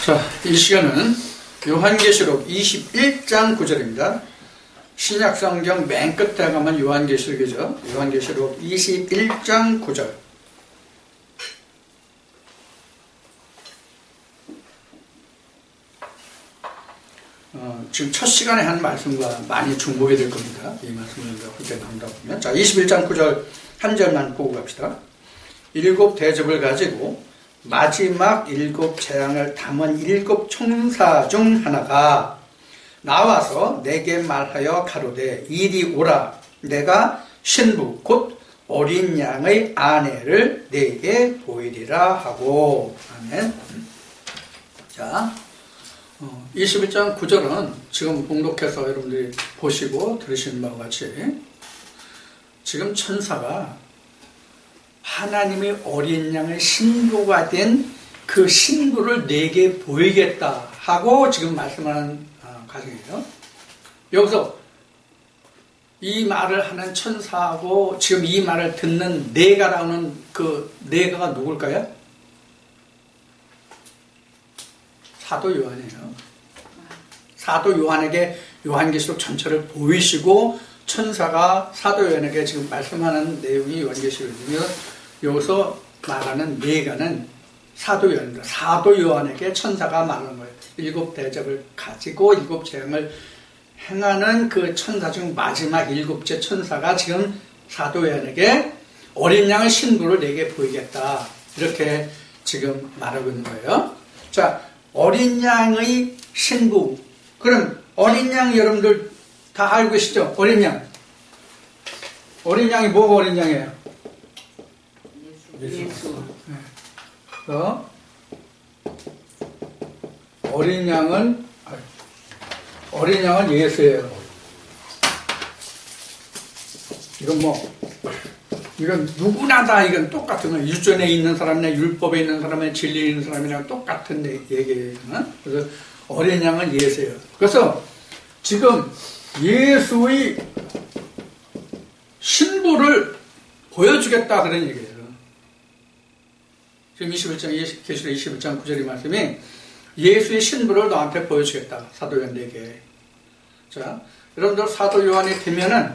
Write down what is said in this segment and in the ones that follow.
자, 이 시간은 요한계시록 21장 9절입니다. 신약성경 맨 끝에 가면 요한계시록이죠. 요한계시록 21장 9절. 지금 첫 시간에 한 말씀과 많이 중복이 될 겁니다. 이 말씀을 그때 나온다 보면. 자, 21장 9절 한 절만 보고 갑시다. 일곱 대접을 가지고 마지막 일곱 재앙을 담은 일곱 총사 중 하나가 나와서 내게 말하여 가로되 이리 오라. 내가 신부 곧 어린 양의 아내를 내게 보이리라 하고. 아멘. 자, 21장 9절은 지금 봉독해서 여러분들이 보시고 들으시는 바와 같이 지금 천사가 하나님의 어린 양의 신부가 된 그 신부를 내게 보이겠다 하고 지금 말씀하는 과정이에요. 여기서 이 말을 하는 천사하고 지금 이 말을 듣는 네가라는 그 네가가 누굴까요? 사도 요한이에요. 사도 요한에게 요한계시록 전체를 보이시고 천사가 사도 요한에게 지금 말씀하는 내용이 요한계시록이며 여기서 말하는 네가는 사도 요한입니다. 사도 요한에게 천사가 말하는 거예요. 일곱 대접을 가지고 일곱 재앙을 행하는 그 천사 중 마지막 일곱째 천사가 지금 사도 요한에게 어린 양의 신부를 내게 보이겠다. 이렇게 지금 말하고 있는 거예요. 자, 어린 양의 신부. 그럼 어린 양 여러분들 다 알고 계시죠? 어린 양. 어린 양이 뭐가 어린 양이에요? 예수. 네. 어린 양은 예수예요. 이건 누구나 다 이건 똑같은 거예요. 유전에 있는 사람이나 율법에 있는 사람이나 진리에 있는 사람이랑 똑같은 얘기예요. 그래서 어린 양은 예수예요. 그래서 지금 예수의 신부를 보여주겠다 그런 얘기예요. 지금 21장, 계시록 21장 9절의 말씀이 예수의 신부를 너한테 보여주겠다. 사도 요한에게. 자, 여러분들 사도 요한이 되면은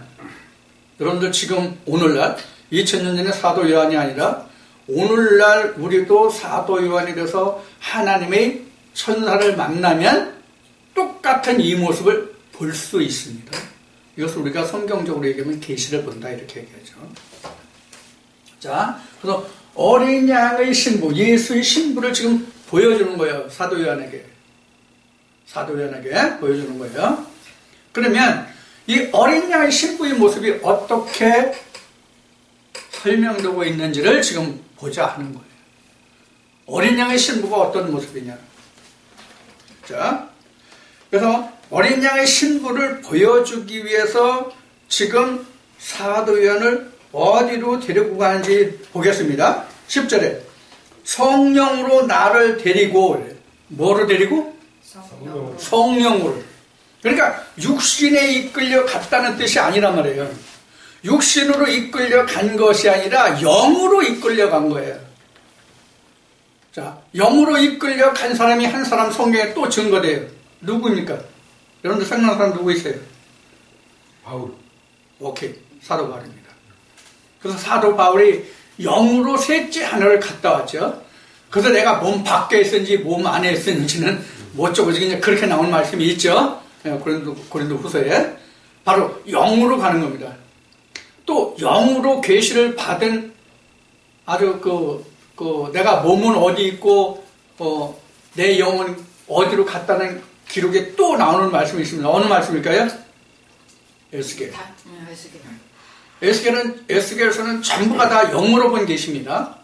여러분들 지금 오늘날 2000년 전에 사도 요한이 아니라 오늘날 우리도 사도 요한이 돼서 하나님의 천사를 만나면 똑같은 이 모습을 볼 수 있습니다. 이것을 우리가 성경적으로 얘기하면 계시를 본다 이렇게 얘기하죠. 자, 그래서 어린 양의 신부, 예수의 신부를 지금 보여주는 거예요. 사도 요한에게 보여주는 거예요. 그러면 이 어린 양의 신부의 모습이 어떻게 설명되고 있는지를 지금 보자 하는 거예요. 어린 양의 신부가 어떤 모습이냐. 자, 그래서 어린 양의 신부를 보여주기 위해서 지금 사도 요한을 어디로 데리고 가는지 보겠습니다. 10절에 성령으로 나를 데리고, 뭐로 데리고? 성령으로. 그러니까 육신에 이끌려 갔다는 뜻이 아니란 말이에요. 육신으로 이끌려 간 것이 아니라 영으로 이끌려 간 거예요. 자, 영으로 이끌려 간 사람이 한 사람 성경에 또 증거돼요. 누구입니까? 여러분들 생각나는 사람 누구 있어요? 바울. 오케이. 사도 바울입니다. 그래서 사도 바울이 영으로 셋째 하나를 갔다 왔죠. 그래서 내가 몸 밖에 있었는지 몸 안에 있었는지는 못 적어지 그냥 그렇게 나오는 말씀이 있죠. 고린도 후서에. 바로 영으로 가는 겁니다. 또 영으로 계시를 받은 아주 내가 몸은 어디 있고 내 영은 어디로 갔다는 기록에 또 나오는 말씀이 있습니다. 어느 말씀일까요? 에스겔. 에스겔에서는 전부가 다 영으로 본 계시입니다.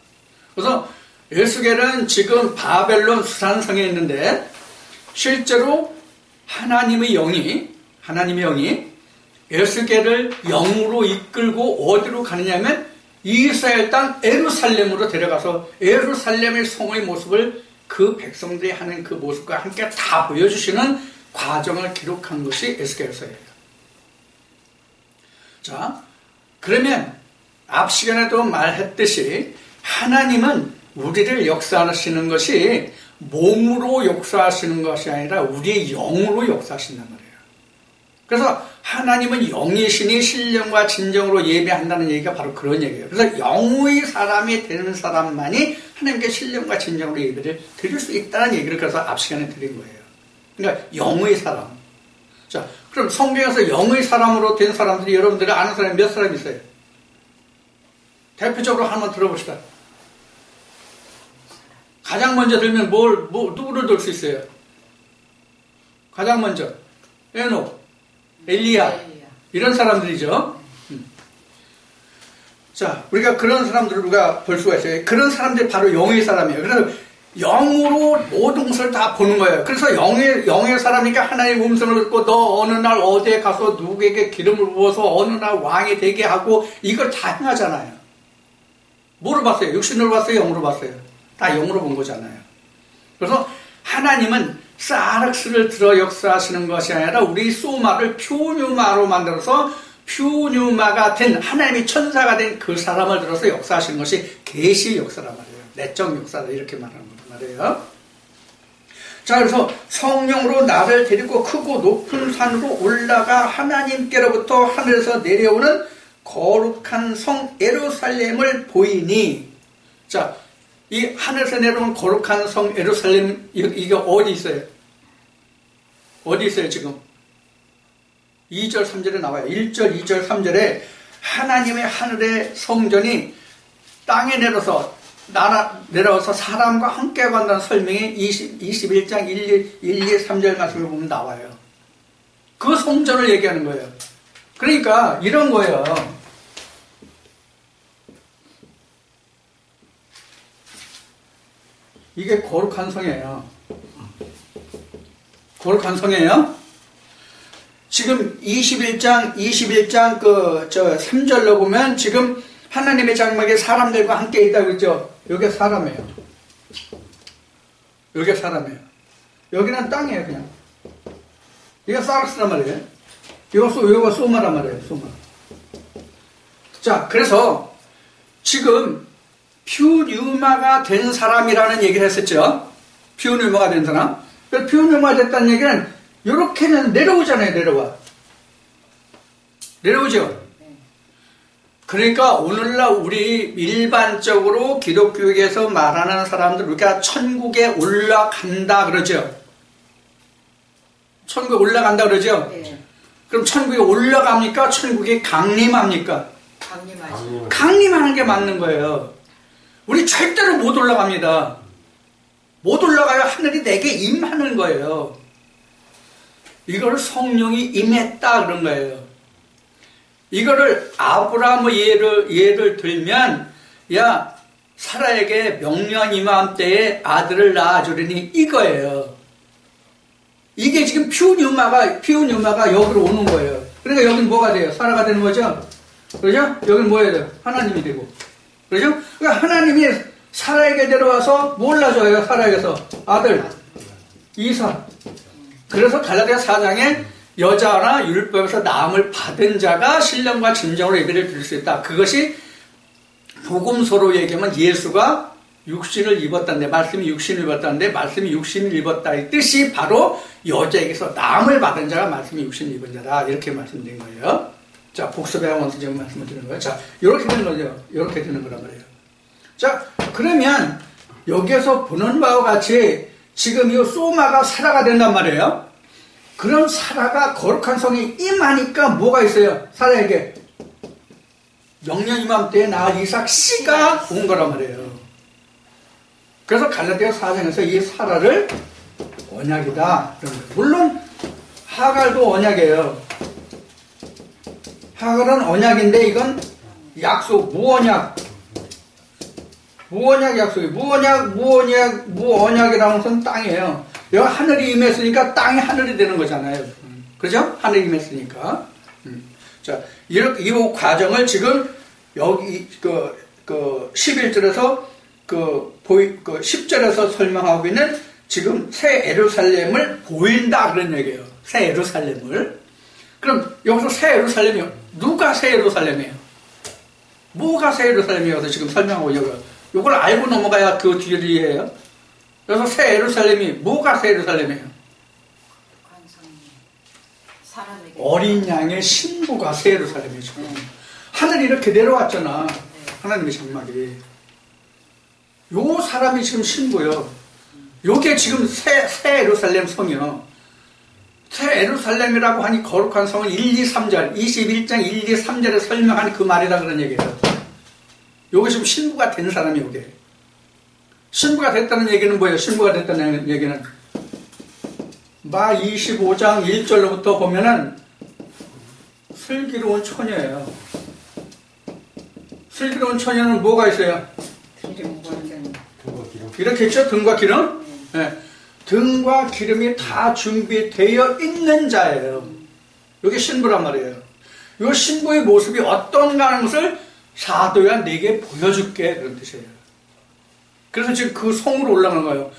그래서 에스겔은 지금 바벨론 수산성에 있는데 실제로 하나님의 영이 에스겔을 영으로 이끌고 어디로 가느냐면 이스라엘 땅 예루살렘으로 데려가서 예루살렘의 성의 모습을 그 백성들이 하는 그 모습과 함께 다 보여주시는 과정을 기록한 것이 에스겔서예요. 자, 그러면 앞 시간에도 말했듯이 하나님은 우리를 역사하시는 것이 몸으로 역사하시는 것이 아니라 우리의 영으로 역사하신단 말이에요. 그래서 하나님은 영이시니 신령과 진정으로 예배한다는 얘기가 바로 그런 얘기예요. 그래서 영의 사람이 되는 사람만이 하나님께 신령과 진정으로 예배를 드릴 수 있다는 얘기를 그래서 앞 시간에 드린 거예요. 그러니까 영의 사람. 자, 그럼 성경에서 영의 사람으로 된 사람들이 여러분들이 아는 사람이 몇 사람 있어요? 대표적으로 한번 들어봅시다. 가장 먼저 들면 누구를 들 수 있어요? 가장 먼저 에녹, 엘리야 이런 사람들이죠. 자, 우리가 그런 사람들을 우리가 볼 수가 있어요. 그런 사람들이 바로 영의 사람이에요. 그래서 영으로 모든 것을 다 보는 거예요. 그래서 영의 사람이니까 하나님의 음성을 듣고 너 어느 날 어디에 가서 누구에게 기름을 부어서 어느 날 왕이 되게 하고 이걸 다 행하잖아요. 뭐로 봤어요? 육신으로 봤어요? 영으로 봤어요? 다 영으로 본 거잖아요. 그래서 하나님은 사르스를 들어 역사하시는 것이 아니라 우리 소마를 퓨뉴마로 만들어서 퓨뉴마가 된 하나님의 천사가 된 그 사람을 들어서 역사하시는 것이 계시 역사란 말이에요. 내적 역사다 이렇게 말하는 거란 말이에요. 자, 그래서 성령으로 나를 데리고 크고 높은 산으로 올라가 하나님께로부터 하늘에서 내려오는 거룩한 성 예루살렘을 보이니, 자, 이 하늘에서 내려오는 거룩한 성 예루살렘, 이게 어디 있어요? 어디 있어요 지금? 2절 3절에 나와요. 1절 2절 3절에 하나님의 하늘의 성전이 땅에 내려와서 사람과 함께 간다는 설명이 21장 1, 2, 3절 말씀을 보면 나와요. 그 성전을 얘기하는 거예요. 그러니까 이런 거예요. 이게 거룩한 성이에요. 거룩한 성이에요. 지금 21장 3절로 보면 지금 하나님의 장막에 사람들과 함께 있다고 그랬죠. 여기 사람이에요. 여기 사람이에요. 여기는 땅이에요, 그냥. 이거 사르스란 말이에요. 이거 소마란 말이에요, 소마. 자, 그래서 지금 퓨뉴마가 된 사람이라는 얘기를 했었죠. 퓨뉴마가 된 사람. 퓨뉴마가 됐다는 얘기는 이렇게는 내려오잖아요, 내려오죠. 그러니까 오늘날 우리 일반적으로 기독교에서 말하는 사람들, 우리가 천국에 올라간다 그러죠. 천국에 올라간다 그러죠. 네. 그럼 천국에 올라갑니까? 천국에 강림합니까? 강림하는 게 맞는 거예요. 우리 절대로 못 올라갑니다. 못 올라가야 하늘이 내게 임하는 거예요. 이걸 성령이 임했다 그런 거예요. 이거를 아브라함의 예를 들면, 야, 사라에게 명령 이맘때에 아들을 낳아주리니 이거예요. 이게 지금 퓨뉴마가 여기로 오는 거예요. 그러니까 여기는 뭐가 돼요? 사라가 되는 거죠? 그렇죠? 여기는 뭐 해야 돼요? 하나님이 되고. 그렇죠? 그러니까 하나님이 사라에게 데려와서 뭘 낳아줘요? 사라에게서 아들 이삭. 그래서 갈라디아 4장에 여자나 율법에서 나음을 받은 자가 신령과 진정으로 예배를 드릴 수 있다. 그것이 복음서로 얘기하면 예수가 육신을 입었다는데, 말씀이 육신을 입었다는데, 말씀이 육신을 입었다. 이 뜻이 바로 여자에게서 나음을 받은 자가 말씀이 육신을 입은 자다. 이렇게 말씀드린 거예요. 자, 복습의 원수 지금 말씀을 드리는 거예요. 자, 이렇게 되는 거죠. 이렇게 되는 거란 말이에요. 자, 그러면 여기에서 보는 바와 같이 지금 이 소마가 사라가 된단 말이에요. 그런 사라가 거룩한 성에 임하니까 뭐가 있어요? 사라에게 영년 이맘때에 낳은 이삭 씨가 온 거란 말이에요. 그래서 갈라디아 4장에서 이 사라를 언약이다. 물론 하갈도 언약이에요. 하갈은 언약인데 이건 약속, 무언약 약속이에요. 무언약이라는 것은 땅이에요. 여기 하늘이 임했으니까 땅이 하늘이 되는 거잖아요. 그죠? 하늘이 임했으니까. 자, 이 과정을 지금 여기 11절에서 10절에서 설명하고 있는 지금 새 예루살렘을 보인다 그런 얘기예요. 새 예루살렘을. 그럼 여기서 새 예루살렘이 누가 새 예루살렘이에요? 뭐가 새 예루살렘이어서 지금 설명하고 이걸 알고 넘어가야 그 뒤를 이해해요. 그래서 새 예루살렘이 뭐가 새 예루살렘이에요? 어린 양의 신부가 새 예루살렘이죠. 하늘이 이렇게 내려왔잖아. 하나님의 장막이. 요 사람이 지금 신부요. 요게 지금 새 예루살렘 성이요. 새 예루살렘이라고 하니 거룩한 성은 1, 2, 3절, 21장 1, 2, 3절에 설명한 그 말이라 그런 얘기예요. 요게 지금 신부가 된 사람이 요게. 신부가 됐다는 얘기는 뭐예요? 신부가 됐다는 얘기는 마 25장 1절로부터 보면은 슬기로운 처녀예요. 슬기로운 처녀는 뭐가 있어요? 이렇게 있죠? 등과 기름? 네. 등과 기름이 다 준비되어 있는 자예요. 이게 신부란 말이에요. 이 신부의 모습이 어떤가 하는 것을 사도야 네게 보여줄게 그런 뜻이에요. 그래서 지금 그 성으로 올라가는 거예요.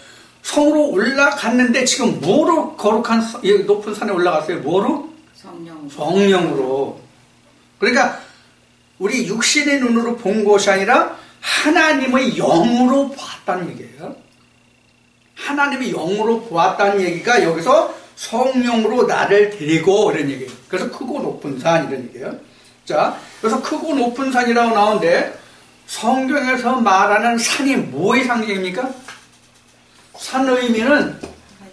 성으로 올라갔는데 지금 뭐로 거룩한 높은 산에 올라갔어요? 뭐로? 성령으로. 그러니까 우리 육신의 눈으로 본 것이 아니라 하나님의 영으로 보았다는 얘기예요. 하나님의 영으로 보았다는 얘기가 여기서 성령으로 나를 데리고 이런 얘기예요. 그래서 크고 높은 산 이런 얘기예요. 자, 그래서 크고 높은 산이라고 나오는데 성경에서 말하는 산이 뭐의 상징입니까? 산 의미는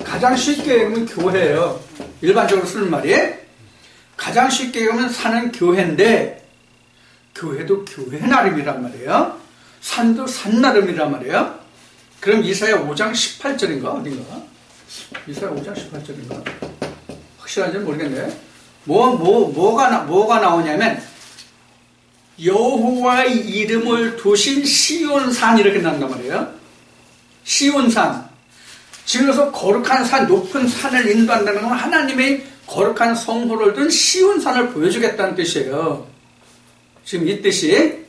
가장 쉽게 얘기하면 교회예요. 일반적으로 쓰는 말이. 가장 쉽게 얘기하면 산은 교회인데 교회도 교회 나름이란 말이에요. 산도 산 나름이란 말이에요. 그럼 이사야 5장 18절인가 어딘가? 이사야 5장 18절인가? 확실한지는 모르겠네. 뭐가 나오냐면 여호와의 이름을 두신 시온산 이렇게 나온단 말이에요. 시온산. 지금서 거룩한 산, 높은 산을 인도한다는 건 하나님의 거룩한 성호를 둔 시온산을 보여주겠다는 뜻이에요. 지금 이 뜻이.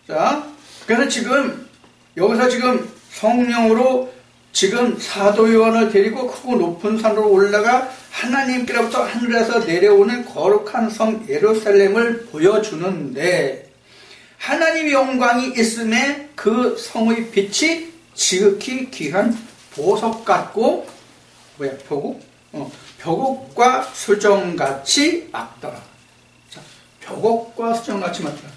자, 그래서 지금 여기서 지금 성령으로 지금 사도 요한을 데리고 크고 높은 산으로 올라가 하나님께로부터 하늘에서 내려오는 거룩한 성 예루살렘을 보여주는데 하나님의 영광이 있음에 그 성의 빛이 지극히 귀한 보석 같고 벽옥과 수정같이 막더라. 자, 벽옥과 수정같이 막더라.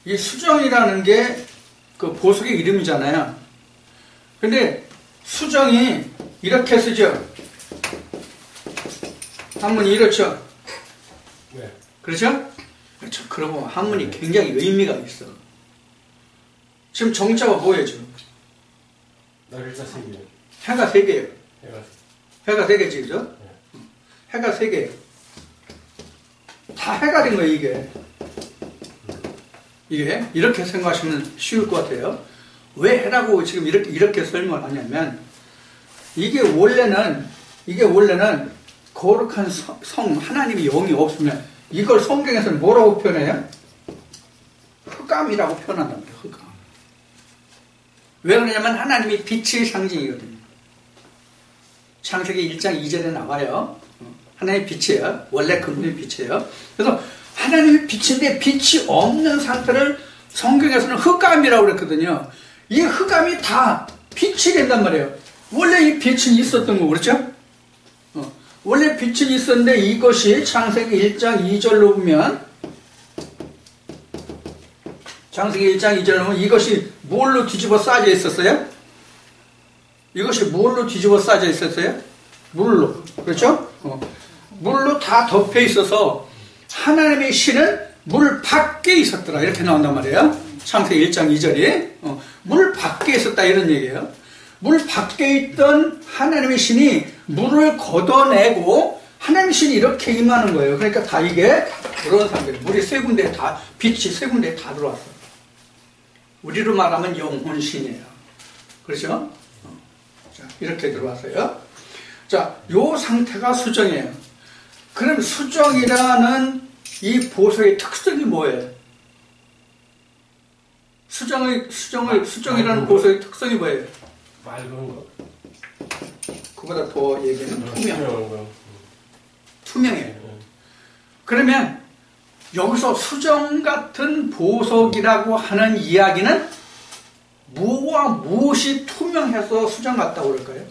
이 수정이라는 게 그 보석의 이름이잖아요. 근데 수정이 이렇게 쓰죠. 한문이 이렇죠. 네. 그렇죠? 그렇죠. 그러고 한문이 굉장히 의미가 있어. 지금 정자가 뭐예요 지금? 날짜 3개. 해가 3개예요. 해가 3개지, 그죠? 네. 해가 3개예요. 다 해가 된 거예요, 이게. 이게 이렇게 생각하시면 쉬울 것 같아요. 왜 해라고 지금 이렇게 설명을 하냐면 이게 원래는 거룩한 성 하나님의 영이 없으면 이걸 성경에서는 뭐라고 표현해요? 흑암이라고 표현한단 말이에요. 흑암. 왜 그러냐면 하나님이 빛의 상징이거든요. 창세기 1장 2절에 나와요. 하나님의 빛이에요. 원래 근본의 빛이에요. 그래서 하나님의 빛인데 빛이 없는 상태를 성경에서는 흑암이라고 그랬거든요. 이 흑암이 다 빛이 된단 말이에요. 원래 이 빛은 있었던 거고, 그렇죠? 원래 빛은 있었는데 이것이 창세기 1장 2절로 보면 창세기 1장 2절로 보면 이것이 뭘로 뒤집어 싸져 있었어요? 이것이 뭘로 뒤집어 싸져 있었어요? 물로. 그렇죠? 물로 다 덮여 있어서 하나님의 신은 물 밖에 있었더라 이렇게 나온단 말이에요. 창세기 1장 2절이 물 밖에 있었다 이런 얘기예요. 물 밖에 있던 하나님의 신이 물을 걷어내고 하나님의 신이 이렇게 임하는 거예요. 그러니까 다 이게 그런 상태. 물이 세 군데에 다 빛이 세 군데에 다 들어왔어요. 우리로 말하면 영혼신이에요. 그렇죠? 자, 이렇게 들어왔어요. 자, 요 상태가 수정이에요. 그럼 수정이라는 이 보석의 특성이 뭐예요? 수정이라는 보석의 특성이 뭐예요? 맑은 거. 그보다 더 얘기하면 투명한 거. 투명해요. 그러면 여기서 수정 같은 보석이라고 하는 이야기는 무엇과 무엇이 투명해서 수정 같다고 그럴까요?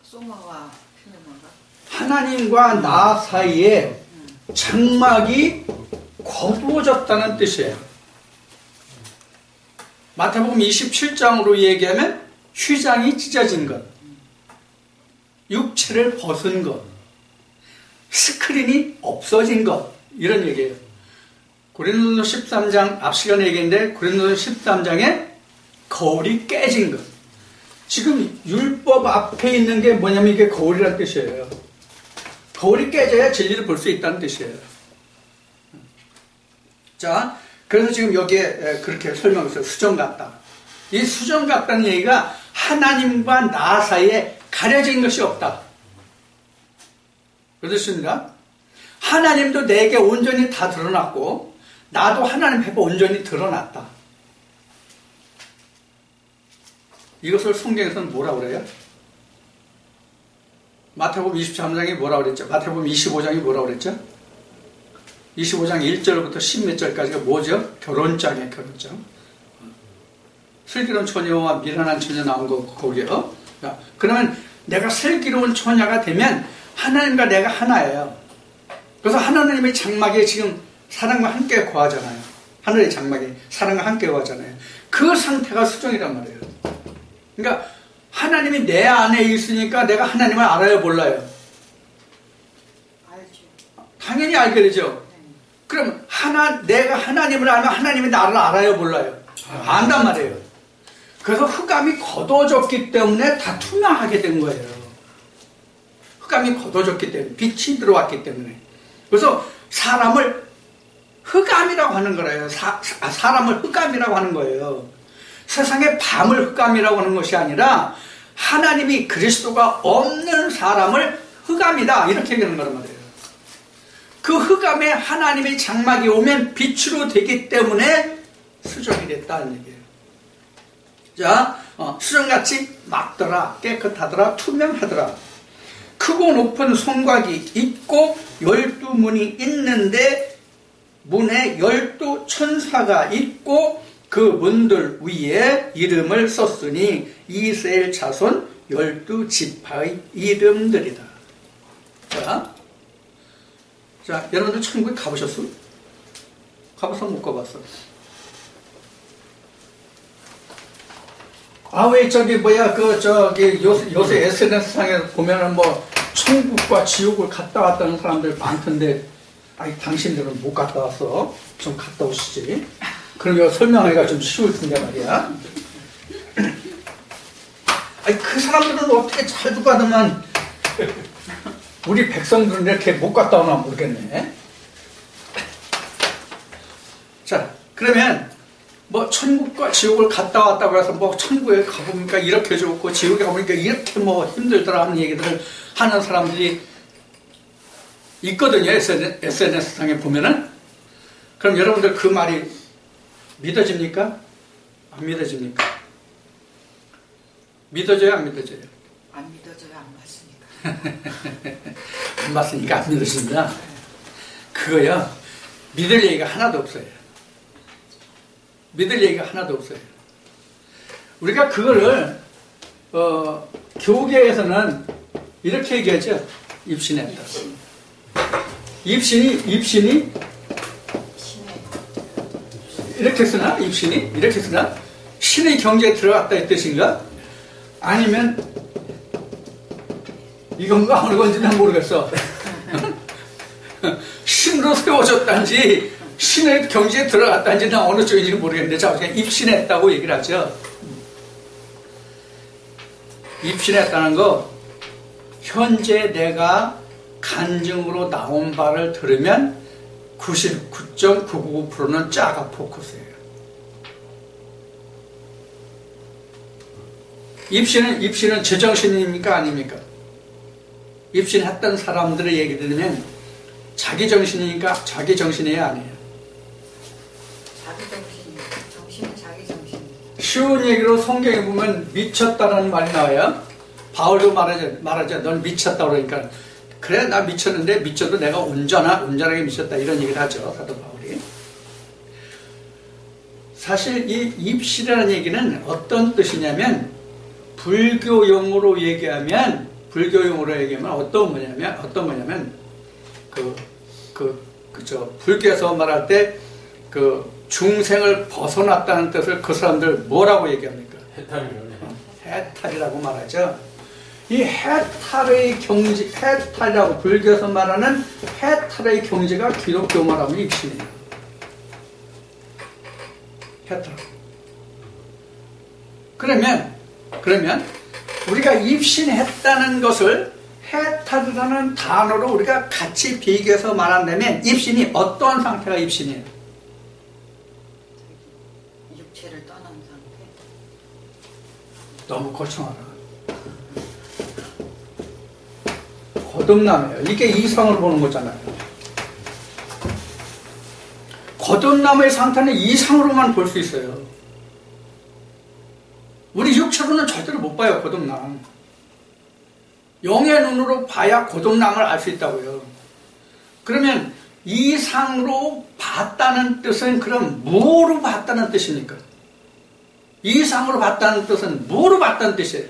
소마와 필레마가 하나님과 나 사이에 장막이 거두어졌다는 뜻이에요. 마태복음 27장으로 얘기하면 휘장이 찢어진 것, 육체를 벗은 것, 스크린이 없어진 것, 이런 얘기예요. 고린도서 13장, 앞 시간에 얘기했는데 고린도서 13장에 거울이 깨진 것. 지금 율법 앞에 있는 게 뭐냐면 이게 거울이라는 뜻이에요. 거울이 깨져야 진리를 볼 수 있다는 뜻이에요. 자, 그래서 지금 여기에 그렇게 설명했어요. 수정 같다. 이 수정 같다는 얘기가 하나님과 나 사이에 가려진 것이 없다. 그렇습니다. 하나님도 내게 온전히 다 드러났고 나도 하나님 앞에 온전히 드러났다. 이것을 성경에서는 뭐라고 그래요? 마태복음 23장이 뭐라고 그랬죠? 마태복음 25장이 뭐라고 그랬죠? 25장 1절부터 10몇 절까지가 뭐죠? 결혼장이에요, 결혼장. 슬기로운 처녀와 미련한 처녀 나온 거, 거기요. 그러면 내가 슬기로운 처녀가 되면 하나님과 내가 하나예요. 그래서 하나님의 장막에 지금 사랑과 함께 거하잖아요. 하늘의 장막에 사랑과 함께 거하잖아요. 그 상태가 수정이란 말이에요. 그러니까 하나님이 내 안에 있으니까 내가 하나님을 알아요, 몰라요? 알죠. 당연히 알게 되죠. 그럼 내가 하나님을 알면 하나님이 나를 알아요, 몰라요? 안단 말이에요. 그래서 흑암이 걷어졌기 때문에 다 투명하게 된 거예요. 흑암이 걷어졌기 때문에, 빛이 들어왔기 때문에. 그래서 사람을 흑암이라고 하는 거예요. 사람을 흑암이라고 하는 거예요. 세상의 밤을 흑암이라고 하는 것이 아니라 하나님이 그리스도가 없는 사람을 흑암이다, 이렇게 얘기하는 거란 말이에요. 그 흑암에 하나님의 장막이 오면 빛으로 되기 때문에 수정이 됐다는 얘기예요. 자, 수정같이 맑더라, 깨끗하더라, 투명하더라. 크고 높은 성곽이 있고 12문이 있는데 문에 12천사가 있고 그 문들 위에 이름을 썼으니 이스라엘 자손 12지파의 이름들이다. 자, 여러분들 천국에 가보셨어? 가봤어? 못 가봤어? 왜 요새 SNS상에 보면은 천국과 지옥을 갔다 왔다는 사람들 많던데, 당신들은 못 갔다 왔어? 좀 갔다 오시지. 그럼 설명하기가 좀 쉬울 텐데 말이야. 그 사람들은 어떻게 잘도 가더만, 우리 백성들은 이렇게 못 갔다 오나 모르겠네. 자, 그러면 천국과 지옥을 갔다 왔다고 해서 천국에 가보니까 이렇게 좋고 지옥에 가보니까 이렇게 힘들더라 하는 얘기들을 하는 사람들이 있거든요. SNS상에 보면은. 그럼 여러분들 그 말이 믿어집니까? 안 믿어집니까? 믿어져요, 안 믿어져요? 안 믿어져요, 안 봤으니까. 안 봤으니까 안 믿어진다. 그거요, 믿을 얘기가 하나도 없어요. 믿을 얘기가 하나도 없어요. 우리가 그거를 교계에서는 이렇게 얘기하죠. 입신했다. 입신이 이렇게 쓰나? 입신이 이렇게 쓰나? 신의 경지에 들어갔다 이 뜻인가? 아니면 이건가 어느 건지 난 모르겠어. 신으로 세워졌단지 신의 경지에 들어갔다는지 난 어느 쪽인지 모르겠는데 자, 그냥 입신했다고 얘기를 하죠. 입신했다는 거, 현재 내가 간증으로 나온 바를 들으면 99.999%는 짜가 포커스예요. 입신은 제정신입니까? 아닙니까? 입신했던 사람들의 얘기 들으면 자기 정신이니까 자기 정신이에요? 아니에요? 자기 정신은 자기 정신. 쉬운 얘기로 성경에 보면 미쳤다라는 말이 나와요. 바울도 말하죠. 넌 미쳤다 그러니까 그래 나 미쳤는데 미쳐도 내가 온전하게 미쳤다 이런 얘기를 하죠 사도 바울이. 사실 이 입신이라는 얘기는 어떤 뜻이냐면 불교용어로 얘기하면 어떤 뭐냐면 불교에서 말할 때 그 중생을 벗어났다는 뜻을 그 사람들 뭐라고 얘기합니까? 해탈이라고 말하죠. 이 해탈의 경지, 해탈이라고 불교에서 말하는 해탈의 경지가 기독교 말하면 입신이에요. 해탈. 그러면 우리가 입신했다는 것을 해탈이라는 단어로 우리가 같이 비교해서 말한다면 입신이 어떠한 상태가 입신이에요? 육체를 떠난 상태. 너무 거창하다. 거듭남이에요. 이게 이상을 보는 거잖아요. 거듭남의 상태는 이상으로만 볼 수 있어요. 우리 육체로는 절대로 못 봐요, 거듭남. 영의 눈으로 봐야 거듭남을 알 수 있다고요. 그러면 이상으로 봤다는 뜻은 그럼 뭐로 봤다는 뜻입니까? 이상으로 봤다는 뜻은 뭐로 봤다는 뜻이에요?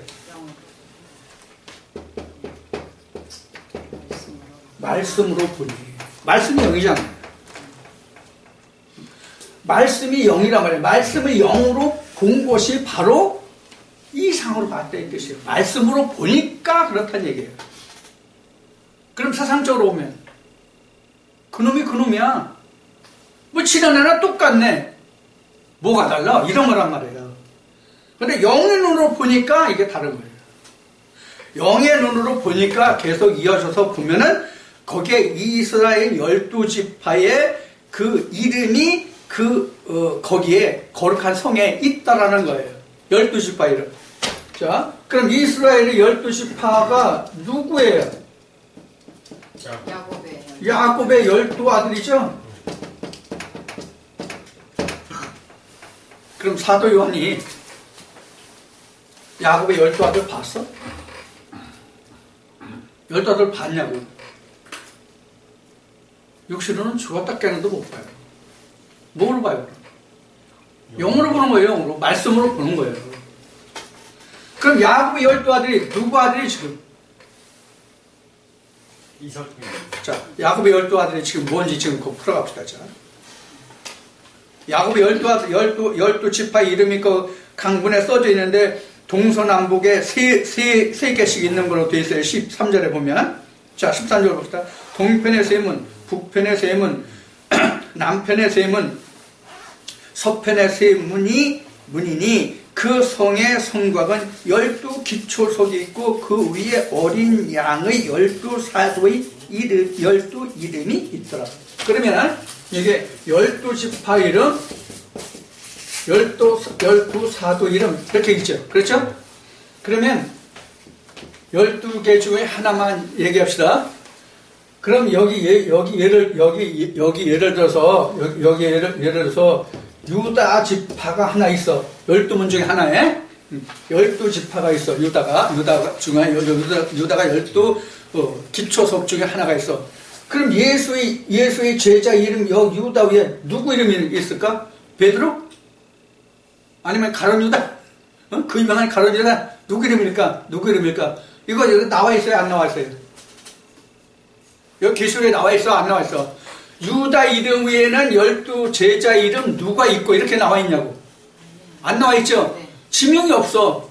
말씀으로 보니. 말씀이 영이잖아요. 말씀이 영이란 말이에요. 말씀을 영으로 본 것이 바로 이상으로 봤다는 뜻이에요. 말씀으로 보니까 그렇다는 얘기예요. 그럼 세상적으로 오면 그놈이 그놈이야. 뭐 지난해나 똑같네. 뭐가 달라? 이런 거란 말이에요. 근데 영의 눈으로 보니까 이게 다른 거예요. 영의 눈으로 보니까 계속 이어져서 보면은 거기에 이스라엘 12지파의 그 이름이 거기에 거룩한 성에 있다라는 거예요. 12지파 이름. 자, 그럼 이스라엘의 12지파가 누구예요? 야곱의 12아들이죠? 그럼 사도 요한이 야곱의 12아들 봤어? 12아들 봤냐고? 육신으로는 죽었다 깨는도 못 봐요. 뭐로 봐요? 영으로 보는 거예요. 영으로. 말씀으로 보는 거예요. 그럼 야곱의 12아들이 누구 아들이 지금? 이삭. 자, 야곱의 12아들이 지금 뭔지 지금 그거 풀어갑시다. 자. 야곱의 12지파 이름이 그 강분에 써져 있는데 동서남북에 세 개씩 있는 걸로 되어 있어요. 13절에 보면. 자, 13절 봅시다. 동편의 셈은, 북편의 셈은, 남편의 셈은, 서편의 셈문이니 그 성의 성곽은 12기초석이 있고 그 위에 어린 양의 12사도의 이름, 12이름이 있더라. 그러면 이게 12지파 이름, 12사도 이름 이렇게 있죠. 그렇죠? 그러면 12개 중에 하나만 얘기합시다. 그럼 여기 예를 들어서 유다 지파가 하나 있어. 12문 중에 하나에 12지파가 있어. 유다가 12 기초석 중에 하나가 있어. 그럼 예수의 제자 이름 여기 유다 위에 누구 이름이 있을까? 베드로? 아니면 가룟 유다? 그 유명한 가룟 유다 누구 이름일까? 이거 여기 나와 있어요? 안 나와 있어요? 여기 계시록에 나와 있어? 안 나와 있어? 유다 이름 위에는 12 제자 이름 누가 있고 이렇게 나와 있냐고? 안 나와 있죠? 지명이 없어.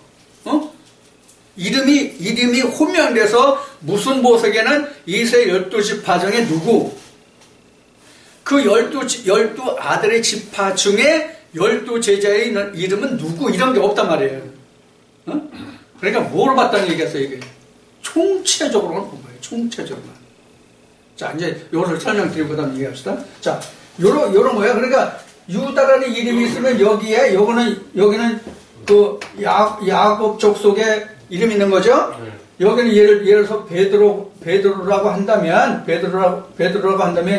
이름이 호명돼서 무슨 보석에는 이스라엘 12지파 중에 누구? 그 12 아들의 지파 중에 12 제자의 이름은 누구? 이런 게 없단 말이에요. 그러니까 뭐로 봤다는 얘기겠어요, 이게? 총체적으로는 본 거예요, 총체적으로만. 자, 이제 요걸 설명드리고 그 다음 얘기합시다. 자, 요런 거예요. 그러니까 유다라는 이름이 있으면 여기는 그 야곱 족속의 이름이 있는 거죠? 여기는 예를 들어서 베드로라고 한다면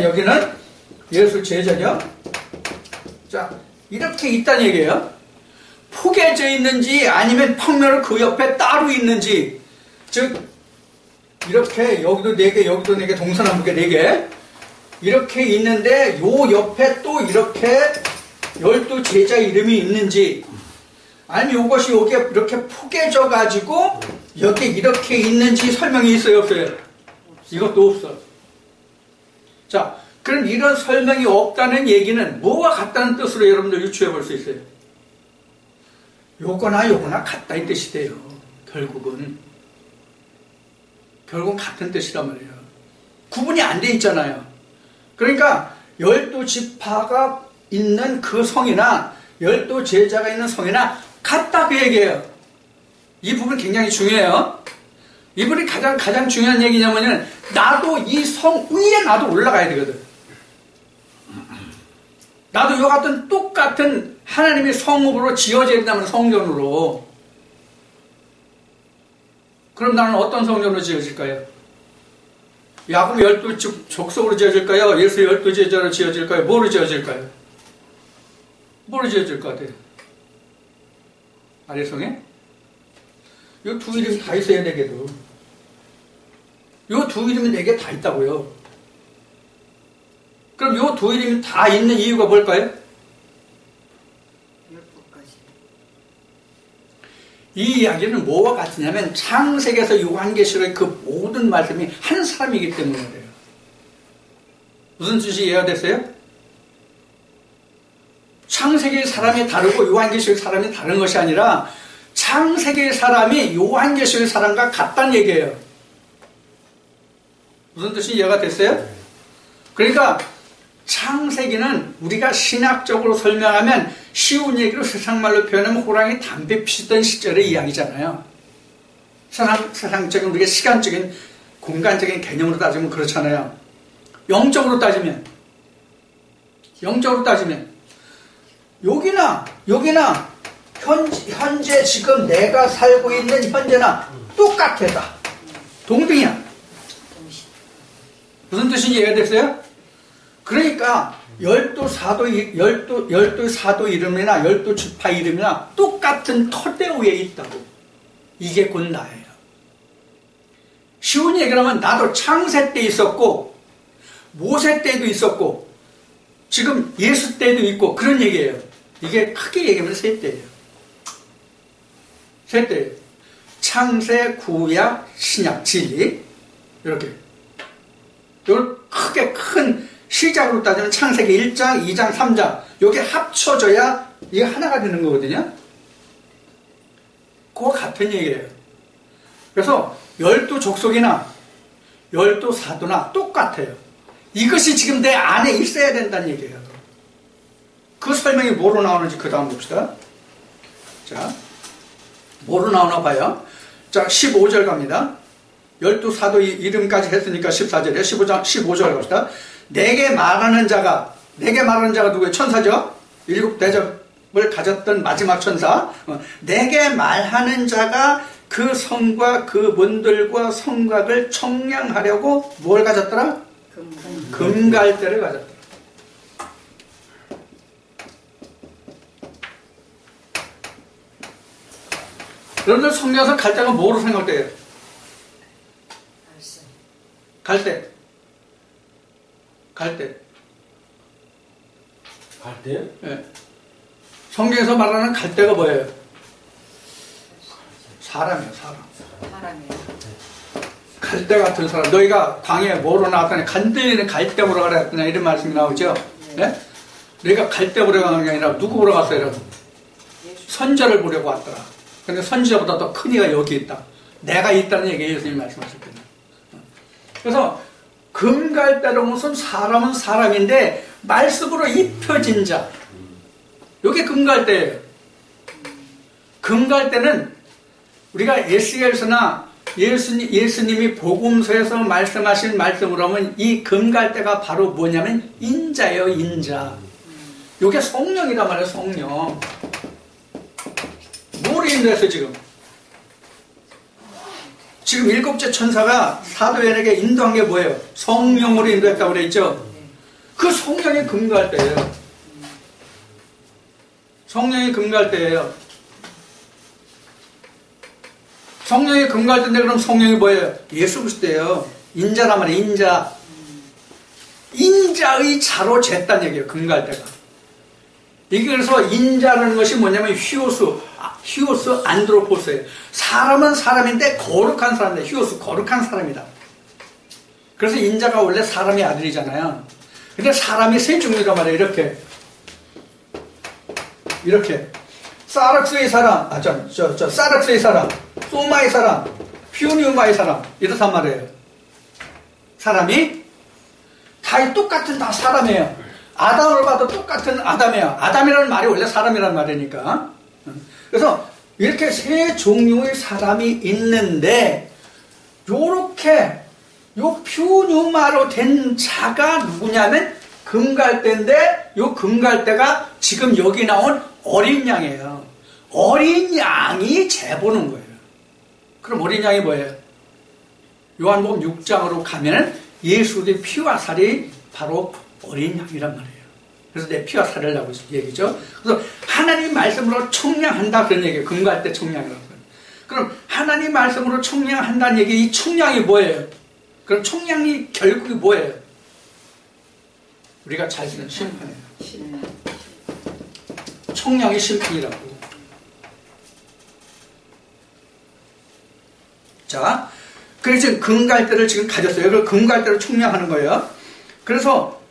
여기는 예수 제자죠? 자, 이렇게 있다는 얘기예요. 포개져 있는지 아니면 평면으로 그 옆에 따로 있는지, 즉 이렇게 여기도 4개, 여기도 4개, 동서남북에 4개 이렇게 있는데 요 옆에 또 이렇게 12제자 이름이 있는지 아니면 이것이 여기에 이렇게 포개져 가지고 여기 이렇게 있는지 설명이 있어요, 없어요? 이것도 없어. 자, 그럼 이런 설명이 없다는 얘기는 뭐와 같다는 뜻으로 여러분들 유추해 볼 수 있어요? 요거나 요거나 같다 이 뜻이 돼요. 결국은 같은 뜻이란 말이에요. 구분이 안 돼 있잖아요. 그러니까 12지파가 있는 그 성이나 12제자가 있는 성이나 같다 그 얘기예요. 이 부분 굉장히 중요해요. 이 부분이 가장 중요한 얘기냐면은 나도 이 성 위에 나도 올라가야 되거든. 나도 요 같은 똑같은 하나님의 성읍으로 지어져야 된다면 성전으로. 그럼 나는 어떤 성전으로 지어질까요? 야곱 12족속으로 지어질까요? 예수 12제자로 지어질까요? 뭐로 지어질까요? 뭐로 지어질 것 같아요? 아래성에? 요 두 이름이 다 있어야 되게도. 요 두 이름이 4개 다 있다고요. 그럼 요 두 이름이 다 있는 이유가 뭘까요? 이 이야기는 뭐와 같으냐면 창세기에서 요한계시록의 그 모든 말씀이 한 사람이기 때문에 그래요. 무슨 뜻이 이해가 됐어요? 창세기의 사람이 다르고 요한계시록의 사람이 다른 것이 아니라 창세기의 사람이 요한계시록의 사람과 같다는 얘기예요. 무슨 뜻이 이해가 됐어요? 그러니까 창세기는 우리가 신학적으로 설명하면 쉬운 얘기로 세상말로 표현하면 호랑이 담배 피던 시절의 이야기잖아요. 세상적인 우리가 시간적인 공간적인 개념으로 따지면 그렇잖아요. 영적으로 따지면 여기나 현재 지금 내가 살고 있는 현재나 똑같아 다. 동등이야. 무슨 뜻인지 이해가 됐어요? 그러니까 12사도 이름이나 12지파 이름이나 똑같은 터대 위에 있다고. 이게 곧 나예요. 쉬운 얘기를 하면 나도 창세 때 있었고 모세 때도 있었고 지금 예수 때도 있고 그런 얘기예요. 이게 크게 얘기하면 세 때예요. 세 때예요. 창세, 구약, 신약, 진리 이렇게. 이걸 크게 큰 시작으로 따지면 창세기 1장, 2장, 3장 이게 합쳐져야 이게 하나가 되는 거거든요. 그거 같은 얘기예요. 그래서 12족속이나 12사도나 똑같아요. 이것이 지금 내 안에 있어야 된다는 얘기예요. 그 설명이 뭐로 나오는지 그 다음 봅시다. 자, 뭐로 나오나 봐요. 자, 15절 갑니다. 12사도 이름까지 했으니까 14절이에요. 15절 갑시다. 내게 말하는 자가 누구예요? 천사죠? 7 대접을 가졌던 마지막 천사. 내게 말하는 자가 그 성과 그 문들과 성곽을 청량하려고 뭘 가졌더라? 금갈대를 가졌더라. 여러분들 성경에서 갈대가 뭐로 생각돼요? 갈대. 갈대요? 네. 성경에서 말하는 갈대가 뭐예요? 사람이에요, 사람이에요. 갈대 같은 사람. 너희가 광야에 뭐로 나왔더니 간들리는 갈대 보러 가라 했더니 이런 말씀이 나오죠? 네? 너희가 갈대 보러 가는 게 아니라 누구 보러 갔어요? 선자를 보려고 왔더라. 근데 선지자보다 더 큰 이가 여기 있다. 내가 있다는 얘기예요. 예수님 말씀하셨거든요. 그래서 금갈대로 무슨 사람은 사람인데 말씀으로 입혀진 자. 이게 금갈대예요. 금갈대는 우리가 에스겔서나 예수님이 복음서에서 말씀하신 말씀으로 하면 이 금갈대가 바로 뭐냐면 인자예요. 인자. 이게 성령이란 말이에요. 성령. 뭐를 인도했어요 지금? 지금 7째 천사가 사도연에게 인도한 게 뭐예요? 성령으로 인도했다고 그랬죠? 그 성령이 금갈대예요. 성령이 금갈대예요. 성령이 금갈대인데 그럼 성령이 뭐예요? 예수 그리스도예요. 인자란 말이에요. 인자. 인자의 자로 쟀단 얘기예요. 금갈대가. 이게 그래서 인자라는 것이 뭐냐면 히오스 안드로포스예요. 사람은 사람인데 거룩한 사람이다. 히오스 거룩한 사람이다. 그래서 인자가 원래 사람의 아들이잖아요. 근데 사람이 세 종류란 말이에요. 이렇게 사락스의 사람, 사락스의 사람, 소마의 사람, 피오니우마의 사람, 이렇단 말이에요. 사람이 다 똑같은 다 사람이에요. 아담을 봐도 똑같은 아담이에요. 아담이라는 말이 원래 사람이라는 말이니까. 그래서 이렇게 세 종류의 사람이 있는데, 요렇게 요 피오니우마로 된 자가 누구냐면 금갈대인데, 요 금갈대가 지금 여기 나온 어린 양이에요. 어린 양이 재보는 거예요. 그럼 어린 양이 뭐예요? 요한복음 6장으로 가면은 예수의 피와 살이 바로 어린 양이란 말이에요. 그래서 내 피와 살을 하고 얘기죠. 그래서 하나님 말씀으로 청량한다 그런 얘기예요. 금갈대 청량이라고. 그럼 하나님 말씀으로 청량한다는 얘기, 이 청량이 뭐예요? 그럼 청량이 결국이 뭐예요? 우리가 잘 쓰는 심판이에요. 청량이 심판이라고. 자, 그래서 금갈대를 지금 가졌어요. 그걸 금갈대로 청량하는 거예요. 그래서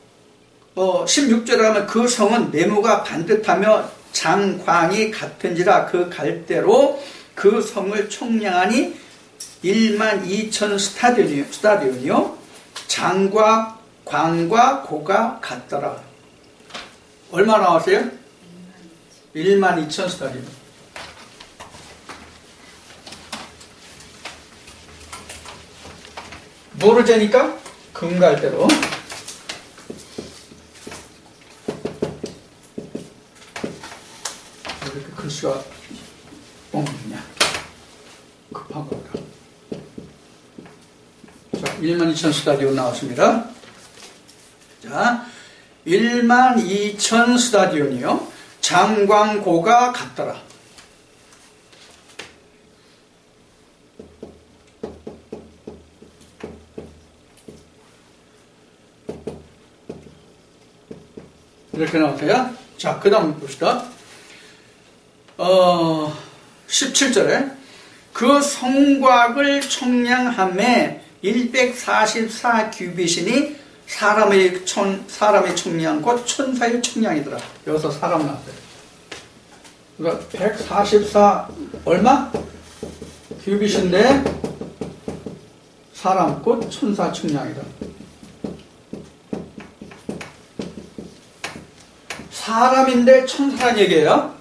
16절에 가면 그 성은 네모가 반듯하며 장광이 같은지라 그 갈대로 그 성을 청량하니 12,000 스타디온이요. 장과 광과 고가 같더라. 얼마 나왔어요? 12,000 스타디온. 뭐로 재니까? 금갈대로. 왜 이렇게 글씨가 뻥이냐? 급한 거다. 자, 12,000 스타디온 나왔습니다. 자, 12,000 스타디온이요. 장광고가 같더라. 이렇게 나오세요. 자, 그 다음 봅시다. 17절에 그 성곽을 청량함에 144 규빗이니 사람의 청량 곧 천사의 청량이더라. 여기서 사람 나왔어요. 그러니까 144 얼마? 규빗인데 사람 곧 천사 청량이다. 사람인데 천사란 얘기예요.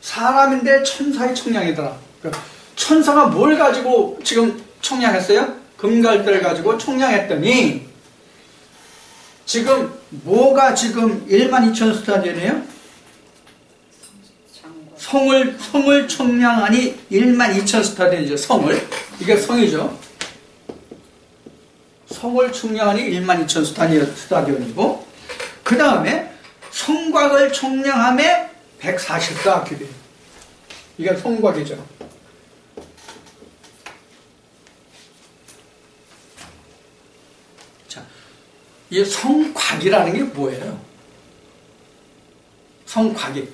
사람인데 천사의 청량이더라. 천사가 뭘 가지고 지금 청량했어요? 금갈대를 가지고 청량했더니 지금 뭐가 지금 12,000 스타디온이에요? 성을 청량하니 12,000 스타디온이죠. 성을. 이게 성이죠. 성을 청량하니 12,000 스타디온이고 그 다음에 성곽을 청량함에 144 규빗. 이게 성곽이죠. 자, 이 성곽이라는 게 뭐예요? 성곽이.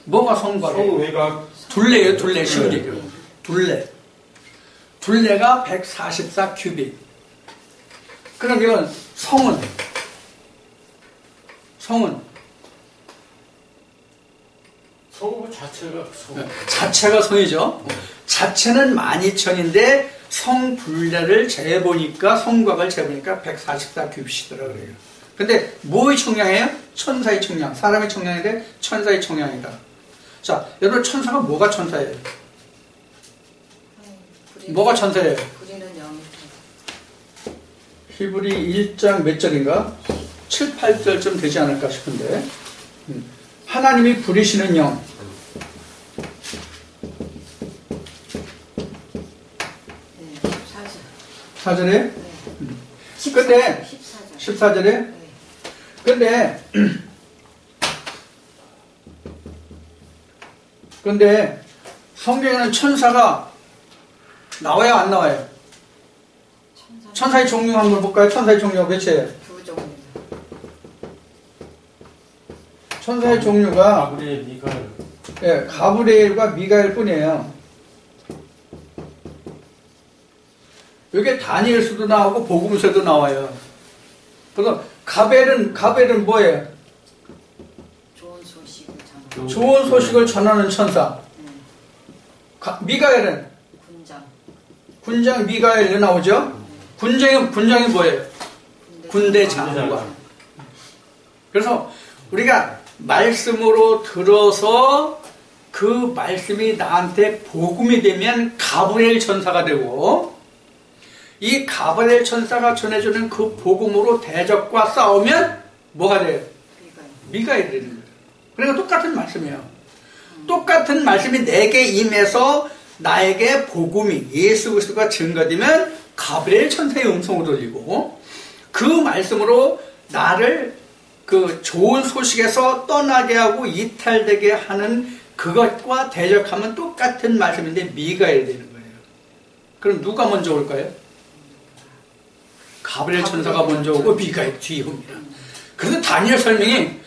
뭐가 성곽이에요? 성외곽. 둘레예요, 둘레. 시우리. 둘레가 144 규빗. 그러면 성은 성부 자체가 성. 자체가 성이죠. 자체는 12,000인데 성 둘레를 재보니까 성곽을 재보니까 144 규빗이더라 그래요. 근데 뭐의 청량이에요? 천사의 청량. 사람의 청량인데 천사의 청량이다. 자, 여러분 천사가 뭐가 천사예요? 뭐가 천사예요? 히브리 1장 몇 절인가? 7, 8절쯤 되지 않을까 싶은데 하나님이 부리시는 영. 네, 4절에? 네. 근데 14절에? 네. 근데 성경에는 천사가 나와요, 안 나와요? 천사의 종류 한번 볼까요? 천사의 종류가 몇이에요? 두 종류. 천사의 종류가 가브리엘, 미카엘. 예, 가브리엘과 미가엘 뿐이에요. 여기 다니엘서도 나오고 복음서도 나와요. 그래서 가벨은 뭐예요? 좋은 소식을 전하는 좋은 소식을 전하는 천사. 미가엘은 군장 미가엘 나오죠? 군장이 뭐예요? 군대 장관. 그래서 우리가 말씀으로 들어서 그 말씀이 나한테 복음이 되면 가브리엘 천사가 되고, 이 가브리엘 천사가 전해주는 그 복음으로 대적과 싸우면 뭐가 돼요? 미가엘이 되는 거예요. 그러니까 똑같은 말씀이에요. 똑같은 말씀이 내게 임해서 나에게 복음이 예수 그리스도가 증거되면 가브리엘 천사의 음성을 돌리고, 그 말씀으로 나를 그 좋은 소식에서 떠나게 하고 이탈되게 하는 그것과 대적하면 똑같은 말씀인데 미가엘이 되는 거예요. 그럼 누가 먼저 올까요? 가브리엘 천사가 먼저 오고 미가엘 뒤에 옵니다. 그래서 다니엘 설명이,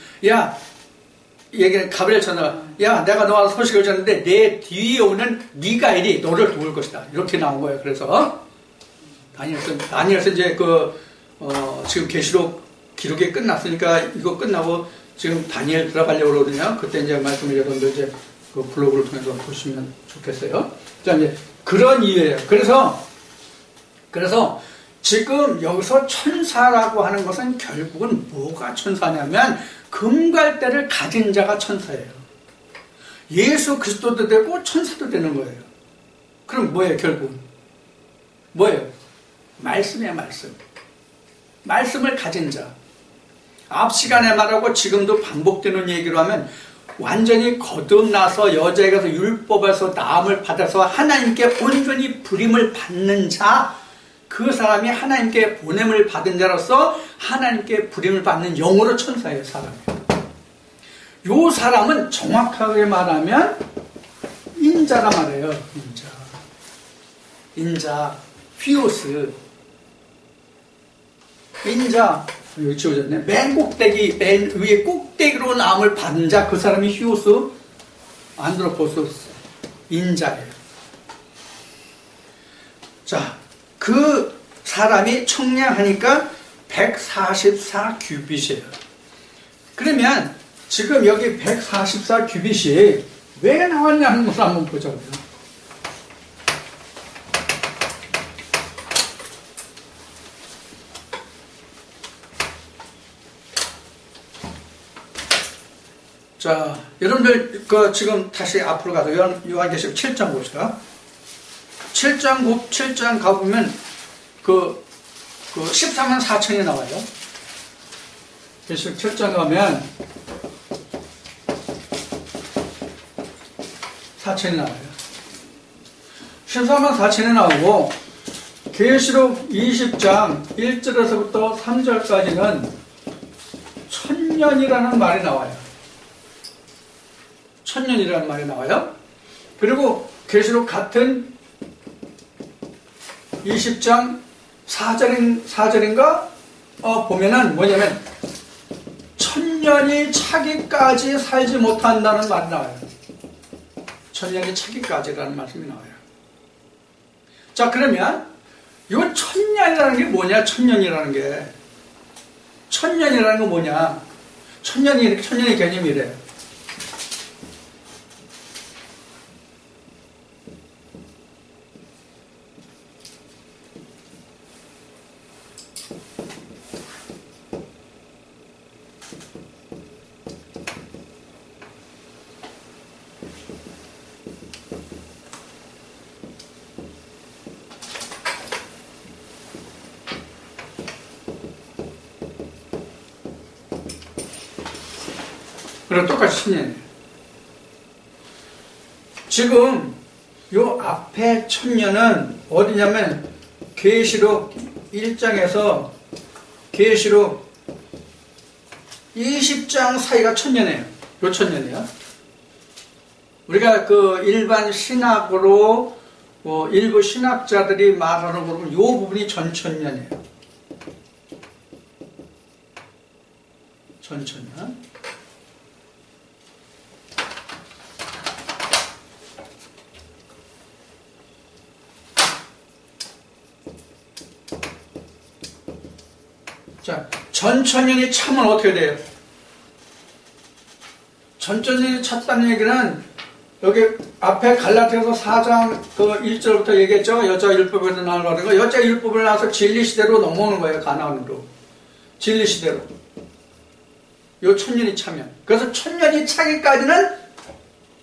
가브리엘 천사가, 내가 너한테 소식을 전했는데 내 뒤에 오는 미가엘이 너를 도울 것이다. 이렇게 나온 거예요. 그래서 다니엘서 이제 지금 계시록 기록이 끝났으니까 이거 끝나고 지금 다니엘 들어가려고 그러거든요. 그때 이제 말씀을 여러분들 이제 그 블로그를 통해서 보시면 좋겠어요. 자, 이제 그런 이유예요. 그래서 지금 여기서 천사라고 하는 것은 결국은 뭐가 천사냐면 금갈대를 가진 자가 천사예요. 예수 그리스도도 되고 천사도 되는 거예요. 그럼 뭐예요, 결국은? 뭐예요? 말씀이에요, 말씀. 말씀을 가진 자. 앞 시간에 말하고 지금도 반복되는 얘기로 하면 완전히 거듭나서 여자에게서 율법에서 나음을 받아서 하나님께 온전히 부림을 받는 자, 그 사람이 하나님께 보냄을 받은 자로서 하나님께 부림을 받는 영으로 천사예요, 사람이. 요 사람은 정확하게 말하면 인자라 말해요. 인자, 휘오스. 인자, 여기 지워졌네. 맨 위에 꼭대기로 나음을 받은 자, 그 사람이 휘오스, 안드로포스, 인자예요. 자, 그 사람이 청량하니까 144 규빗이에요. 그러면 지금 여기 144 규빗이 왜 나왔냐는 것을 한번 보자고요. 자, 여러분들 지금 다시 앞으로 가서 요한계시록 7장 봅시다. 7장 가보면 14만 4천이 나와요. 계시록 7장 가면 4천이 나와요. 14만 4천이 나오고 계시록 20장 1절에서부터 3절까지는 천년이라는 말이 나와요. 천년이라는 말이 나와요. 그리고 계시록 같은 20장 4절인가 보면은 뭐냐면 천년이 차기까지 살지 못한다는 말이 나와요. 천년이 차기까지라는 말씀이 나와요. 자, 그러면 이 천년이라는 게 뭐냐? 천년이라는 건 뭐냐? 천년의 개념이 이래요. 그리고 똑같이 천년이에요. 지금 요 앞에 천년은 어디냐면 계시록 1장에서 계시록 20장 사이가 천년이에요. 요 천년이에요. 우리가 일반 신학으로 일부 신학자들이 말하는 거 보면 이 부분이 전천년이에요. 전천년. 자, 전천년이 차면 어떻게 돼요? 전천년이 찼다는 얘기는 여기 앞에 갈라디아서 4장 그 1절부터 얘기했죠. 여자 율법에서 나오는 거. 여자 율법을 나와서 진리 시대로 넘어오는 거예요. 가나안으로. 진리 시대로. 요 천년이 차면. 그래서 천년이 차기까지는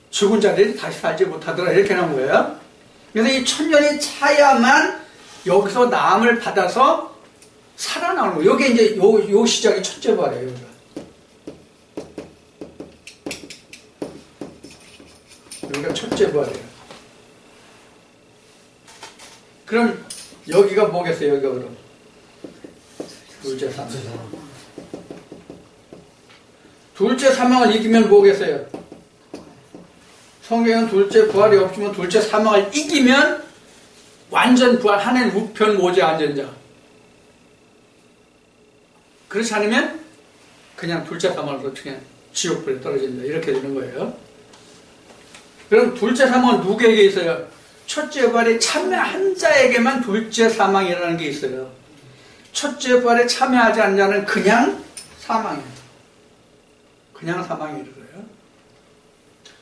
죽은 자들이 다시 살지 못하더라. 이렇게 나온 거예요. 그래서 이 천년이 차야만 여기서 나음을 받아서 살아나오는 거예요. 요게 이제 요 시작이 첫째 부활이에요. 여기가 첫째 부활이에요. 그럼 여기가 뭐겠어요? 여기가 그럼 둘째 사망. 둘째 사망을 이기면 뭐겠어요? 성경은 둘째 부활이 없지만 둘째 사망을 이기면 완전 부활, 하나님 우편 모재 안전자. 그렇지 않으면 그냥 둘째 사망으로 그냥 지옥불에 떨어진다. 이렇게 되는 거예요. 그럼 둘째 사망은 누구에게 있어요? 첫째 부활에 참여한 자에게만 둘째 사망이라는 게 있어요. 첫째 부활에 참여하지 않는 자는 그냥 사망이에요. 그냥 사망에 이르러요.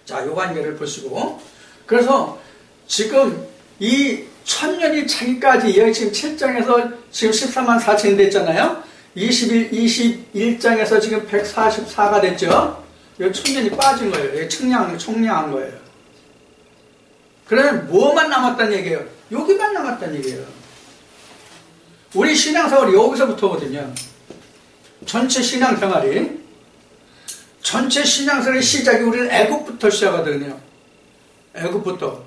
자, 요 관계를 보시고. 그래서 지금 이 천년이 차기까지 여기 지금 7장에서 지금 14만 4천이 됐잖아요. 21장에서 지금 144가 됐죠. 요 천년이 빠진 거예요. 총량한 거예요. 그러면 뭐만 남았다는 얘기예요? 여기만 남았다는 얘기예요. 우리 신앙생활이 여기서부터거든요. 전체 신앙생활이. 전체 신앙생활의 시작이 우리는 애국부터 시작하거든요. 애국부터.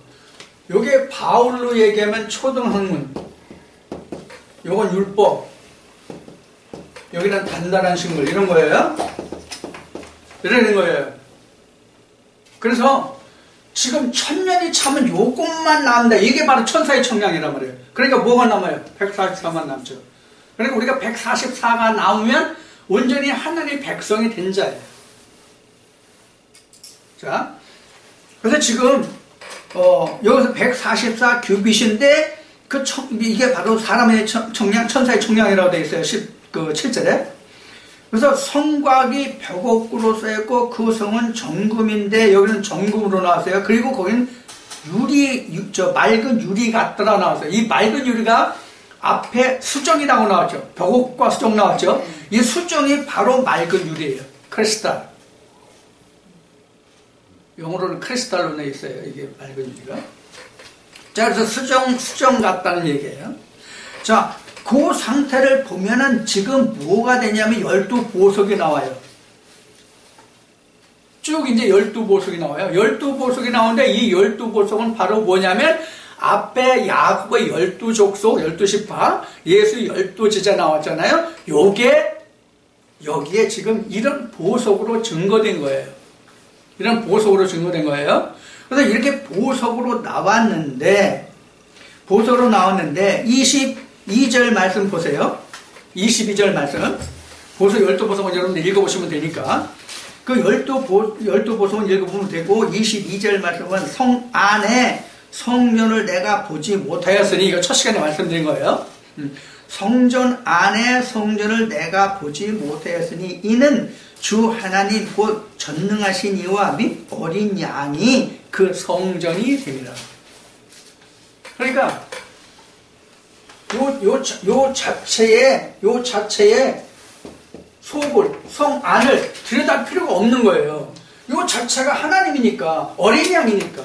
요게 바울로 얘기하면 초등학문. 요건 율법. 여기는 단단한 식물. 이런 거예요. 이러는 거예요. 그래서 지금 천년이 차면 요것만 남는다. 이게 바로 천사의 청량이란 말이에요. 그러니까 뭐가 남아요? 144만 남죠. 그러니까 우리가 144가 남으면 온전히 하나님의 백성이 된 자예요. 자, 그래서 지금 여기서 144 규빗인데 이게 바로 사람의 청량, 천사의 청량이라고 되어 있어요. 7절에. 그래서 성곽이 벽옥구로 쓰였고 그 성은 정금인데 여기는 정금으로 나왔어요. 그리고 거기는 맑은 유리 같더라 나왔어요. 이 맑은 유리가 앞에 수정이라고 나왔죠. 벽옥과 수정 나왔죠. 이 수정이 바로 맑은 유리예요. 크리스탈. 영어로는 크리스탈로 돼 있어요. 이게 맑은 유리가. 자, 그래서 수정 같다는 얘기예요. 자, 그 상태를 보면은 지금 뭐가 되냐면 12보석이 나와요. 쭉 이제 12보석이 나와요. 12보석이 나오는데 이 12보석은 바로 뭐냐면 앞에 야곱의 12족속, 12지파, 예수 12제자 나왔잖아요. 요게 여기에 지금 이런 보석으로 증거된 거예요. 이런 보석으로 증거된 거예요. 그래서 이렇게 보석으로 나왔는데 22절 말씀 보세요. 22절 말씀. 보석 12보석은 여러분들 읽어보시면 되니까. 그 12보석은 읽어보면 되고, 22절 말씀은 성 안에 성전을 내가 보지 못하였으니, 이거 첫 시간에 말씀드린 거예요. 성전 안에 성전을 내가 보지 못하였으니, 이는 주 하나님 곧 전능하신 이와 및 어린 양이 그 성전이 됩니다. 그러니까, 요 자체에 속을, 성 안을 들여다볼 필요가 없는 거예요. 요 자체가 하나님이니까, 어린 양이니까.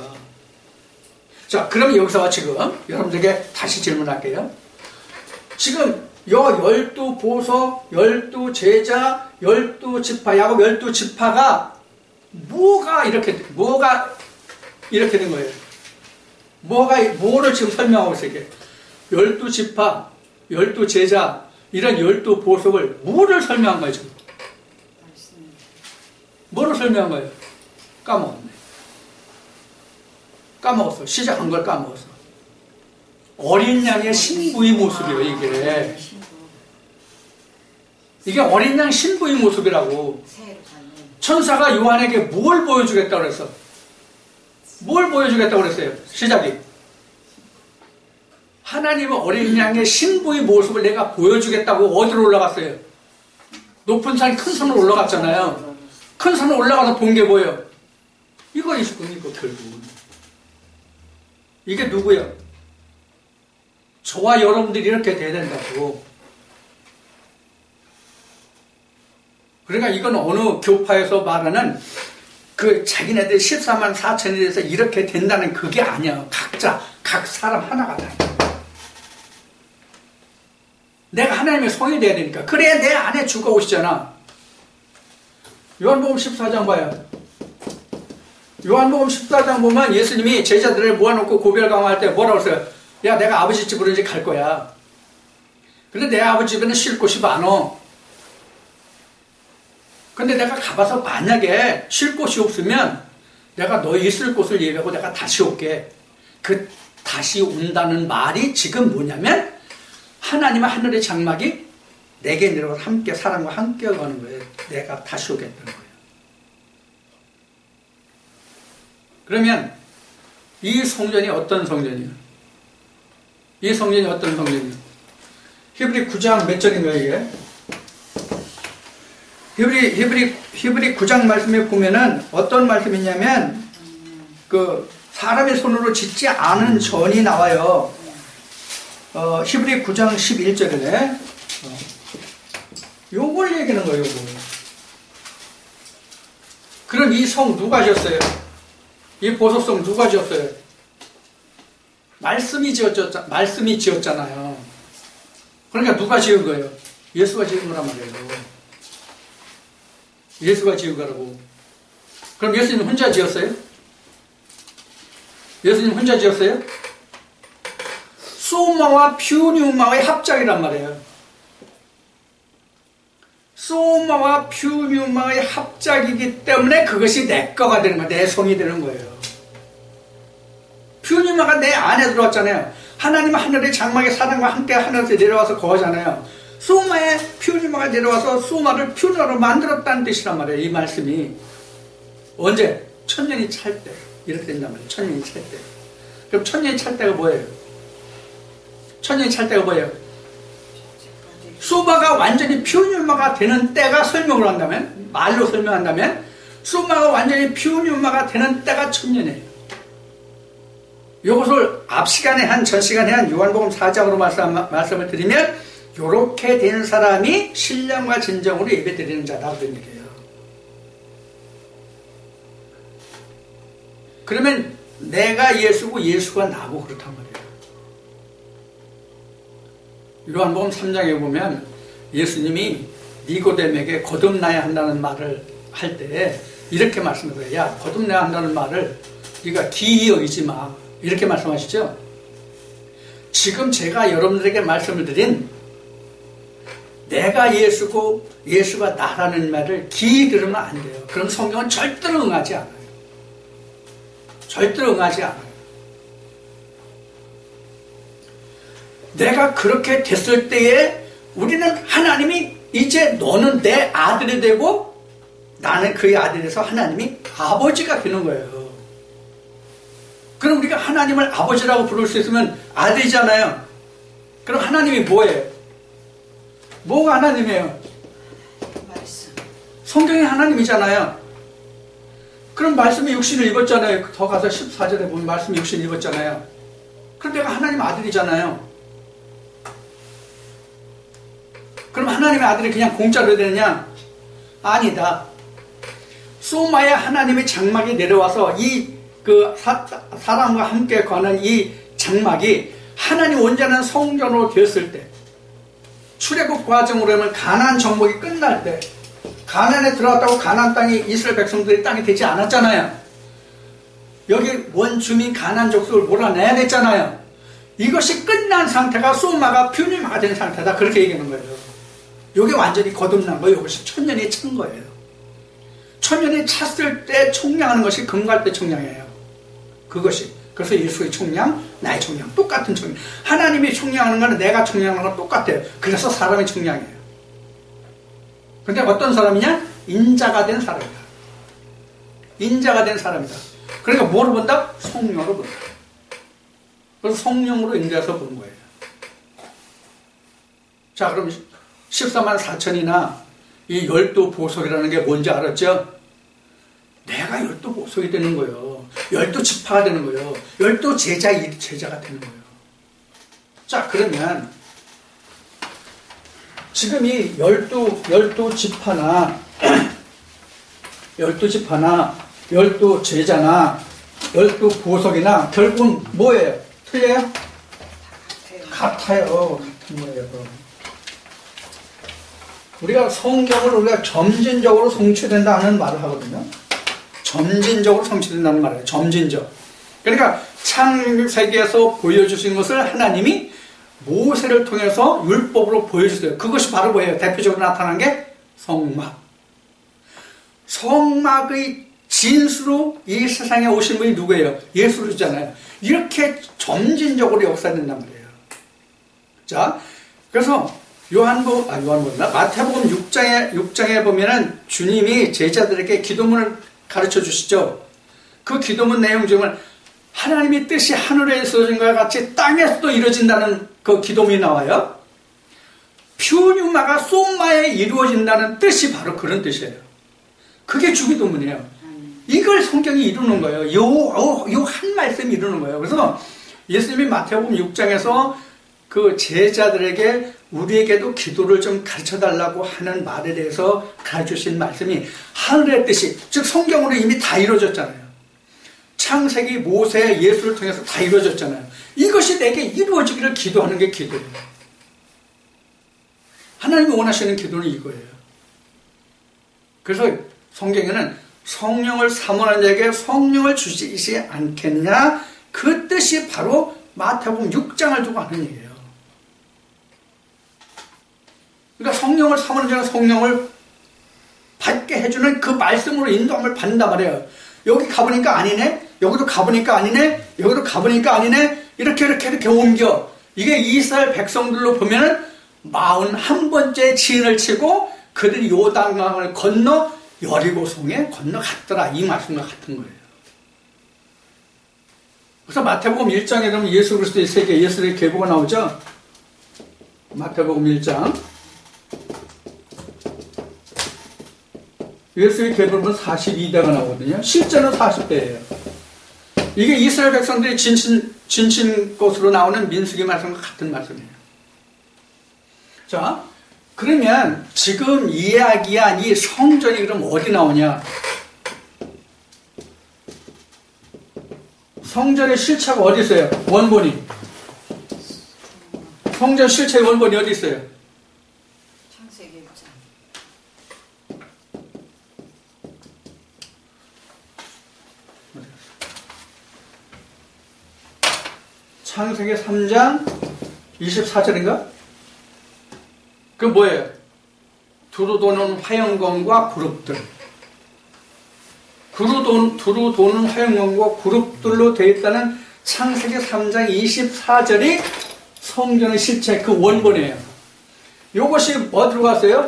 자, 그럼 여기서 지금 여러분들에게 다시 질문할게요. 지금 요 12보석, 12제자, 12지파, 야곱 12지파가 뭐가 이렇게 된 거예요? 뭐를 지금 설명하고 있어요, 이게? 12지파, 12제자, 이런 12보석을 뭐를 설명한 거예요, 지금? 뭐를 설명한 거예요? 까먹었네. 까먹었어. 시작한 걸 까먹었어. 어린 양의 신부의 모습이에요, 이게. 이게 어린 양 신부의 모습이라고. 천사가 요한에게 뭘 보여주겠다고 그랬어? 뭘 보여주겠다고 그랬어요? 시작이. 하나님은 어린 양의 신부의 모습을 내가 보여주겠다고 어디로 올라갔어요? 높은 산 큰 산으로 올라갔잖아요. 큰 산으로 올라가서 본 게 뭐예요? 이거 예수님이고 결국. 이게 누구예요? 저와 여러분들이 이렇게 돼야 된다고. 그러니까 이건 어느 교파에서 말하는 그 자기네들 14만 4천에 대해서 이렇게 된다는 그게 아니야. 각자, 각 사람 하나가 다. 내가 하나님의 성이 돼야 되니까. 그래야 내 안에 주가 오시잖아. 요한복음 14장 봐요. 요한복음 14장 보면 예수님이 제자들을 모아놓고 고별 강화할 때 뭐라고 했어요? 야, 내가 아버지 집으로 이제 갈 거야. 근데 내 아버지 집에는 쉴 곳이 많어. 근데 내가 가봐서 만약에 쉴 곳이 없으면 내가 너희 있을 곳을 예배하고 내가 다시 올게. 그 다시 온다는 말이 지금 뭐냐면 하나님의 하늘의 장막이 내게 내려가서 함께 사람과 함께 가는 거예요. 내가 다시 오겠다는 거예요. 그러면 이 성전이 어떤 성전이에요? 이 성전이 어떤 성전이에요? 히브리 9장 몇 절인가요 이게? 히브리 9장 말씀에 보면은 어떤 말씀이냐면 그 사람의 손으로 짓지 않은 전이 나와요. 히브리 9장 11절에 요걸 얘기하는 거예요. 요걸. 그럼 이 성 누가 지었어요? 이 보석성 누가 지었어요? 말씀이 지었잖아요. 그러니까 누가 지은 거예요? 예수가 지은 거란 말이에요. 예수가 지은 거라고. 그럼 예수님 혼자 지었어요? 예수님 혼자 지었어요? 소마와 퓨뉴마의 합작이란 말이에요. 소마와 퓨뉴마의 합작이기 때문에 그것이 내 거가 되는 거예요. 내 성이 되는 거예요. 퓨뉴마가 내 안에 들어왔잖아요. 하나님은 하늘의 장막의 사람과 함께 하늘에서 내려와서 거하잖아요. 소마의 퓨뉴마가 내려와서 소마를 퓨뉴마로 만들었다는 뜻이란 말이에요. 이 말씀이. 언제? 천년이 찰 때. 이렇게 된단 말이에요. 천년이 찰 때. 그럼 천년이 찰 때가 뭐예요? 천년이 찰 때가 뭐예요? 소마가 완전히 퓨뉴마가 되는 때가 설명을 한다면, 말로 설명한다면 소마가 완전히 퓨뉴마가 되는 때가 천년이에요. 이것을 앞 시간에 한, 전 시간에 한 요한복음 4장으로 말씀을 드리면 요렇게 된 사람이 신령과 진정으로 예배드리는 자다 그런 얘기예요. 그러면 내가 예수고 예수가 나고 그렇단 말이에요. 요한복음 3장에 보면 예수님이 니고데에게 거듭나야 한다는 말을 할 때 이렇게 말씀해요. 야, 거듭나야 한다는 말을 네가 기이 여기지 마. 이렇게 말씀하시죠. 지금 제가 여러분들에게 말씀을 드린 내가 예수고 예수가 나라는 말을 기이 들으면 안 돼요. 그럼 성경은 절대로 응하지 않아요. 절대로 응하지 않아요. 내가 그렇게 됐을 때에 우리는 하나님이 이제 너는 내 아들이 되고 나는 그의 아들에서 하나님이 아버지가 되는 거예요. 그럼 우리가 하나님을 아버지라고 부를 수 있으면 아들이잖아요. 그럼 하나님이 뭐예요? 뭐가 하나님이에요? 말씀. 성경이 하나님이잖아요. 그럼 말씀이 육신을 입었잖아요. 더 가서 14절에 보면 말씀이 육신을 입었잖아요. 그럼 내가 하나님 아들이잖아요. 그럼 하나님의 아들이 그냥 공짜로 되느냐? 아니다. 소마의 하나님의 장막이 내려와서 사람과 함께 거는 이 장막이 하나님 온전한 성전으로 되었을 때, 출애굽 과정으로 하면 가나안 정복이 끝날 때, 가나안에 들어왔다고 가나안 땅이 이스라엘 백성들의 땅이 되지 않았잖아요. 여기 원주민 가나안 족속을 몰아내야 됐잖아요. 이것이 끝난 상태가 소마가 퓨뉴마가 된 상태다. 그렇게 얘기하는 거예요. 이게 완전히 거듭난 거예요. 이것이 천년이 찬 거예요. 천년이 찼을 때 청량하는 것이 금갈 때 청량해요. 그것이 그래서 예수의 총량, 나의 총량, 똑같은 총량. 하나님이 총량하는 거는 내가 총량하는 건 똑같아요. 그래서 사람이 총량이에요. 근데 어떤 사람이냐? 인자가 된 사람이다. 인자가 된 사람이다. 그러니까 뭐로 본다? 성령으로 본다. 그래서 성령으로 인자해서 본 거예요. 자, 그럼 14만 4천이나 이 12보석이라는 게 뭔지 알았죠? 내가 12보석이 되는 거예요. 12지파가 되는 거예요. 12제자가 되는 거예요. 자, 그러면 지금 이 12지파나 12제자나 12보석이나 결국은 뭐예요? 틀려요? 같아요. 같은 거예요. 우리가 성경을 우리가 점진적으로 성취된다는 말을 하거든요. 점진적으로 성취된다는 말이에요. 점진적. 그러니까 창세기에서 보여주신 것을 하나님이 모세를 통해서 율법으로 보여주세요. 그것이 바로 뭐예요? 대표적으로 나타난 게 성막. 성막의 진수로 이 세상에 오신 분이 누구예요? 예수 그리스도잖아요. 이렇게 점진적으로 역사된단 말이에요. 자, 그래서 마태복음 6장에 보면은 주님이 제자들에게 기도문을 가르쳐 주시죠. 그 기도문 내용 중에 하나님의 뜻이 하늘에서 이루어진 것과 같이 땅에서도 이루어진다는 그 기도문이 나와요. 퓨뉴마가 소마에 이루어진다는 뜻이 바로 그런 뜻이에요. 그게 주기도문이에요. 이걸 성경이 이루는 거예요. 요 한 말씀이 이루는 거예요. 그래서 예수님이 마태복음 6장에서 그 제자들에게 우리에게도 기도를 좀 가르쳐 달라고 하는 말에 대해서 가르쳐주신 말씀이 하늘의 뜻이, 즉 성경으로 이미 다 이루어졌잖아요. 창세기, 모세, 예수를 통해서 다 이루어졌잖아요. 이것이 내게 이루어지기를 기도하는 게 기도예요. 하나님이 원하시는 기도는 이거예요. 그래서 성경에는 성령을 사모하는 자에게 성령을 주시지 않겠냐, 그 뜻이 바로 마태복음 6장을 두고 하는 얘기예요. 그러니까 성령을 사모하는 자는 성령을 받게 해주는 그 말씀으로 인도함을 받는단 말이에요. 여기 가보니까 아니네, 여기도 가보니까 아니네, 여기도 가보니까 아니네, 이렇게 옮겨. 이게 이스라엘 백성들로 보면은 41번째 지인을 치고 그들이 요단강을 건너 여리고성에 건너갔더라, 이 말씀과 같은 거예요. 그래서 마태복음 1장에 보면 예수 그리스도의 세계, 예수의 계보가 나오죠. 마태복음 1장. 예수의 계보를 보면 42대가 나오거든요. 실제는 40대예요. 이게 이스라엘 백성들이 진친 것으로 나오는 민수기 말씀과 같은 말씀이에요. 자, 그러면 지금 이야기한 이 성전이 그럼 어디 나오냐? 성전의 실체가 어디 있어요? 원본이. 성전 실체의 원본이 어디 있어요? 창세기 6장. 창세기 3장 24절인가? 그 뭐예요? 두루 도는 화영검과 그룹들. 두루 도는 화영검과 그룹들로 되어 있다는 창세기 3장 24절이 성전의 실체, 그 원본이에요. 이것이 어디로 갔어요?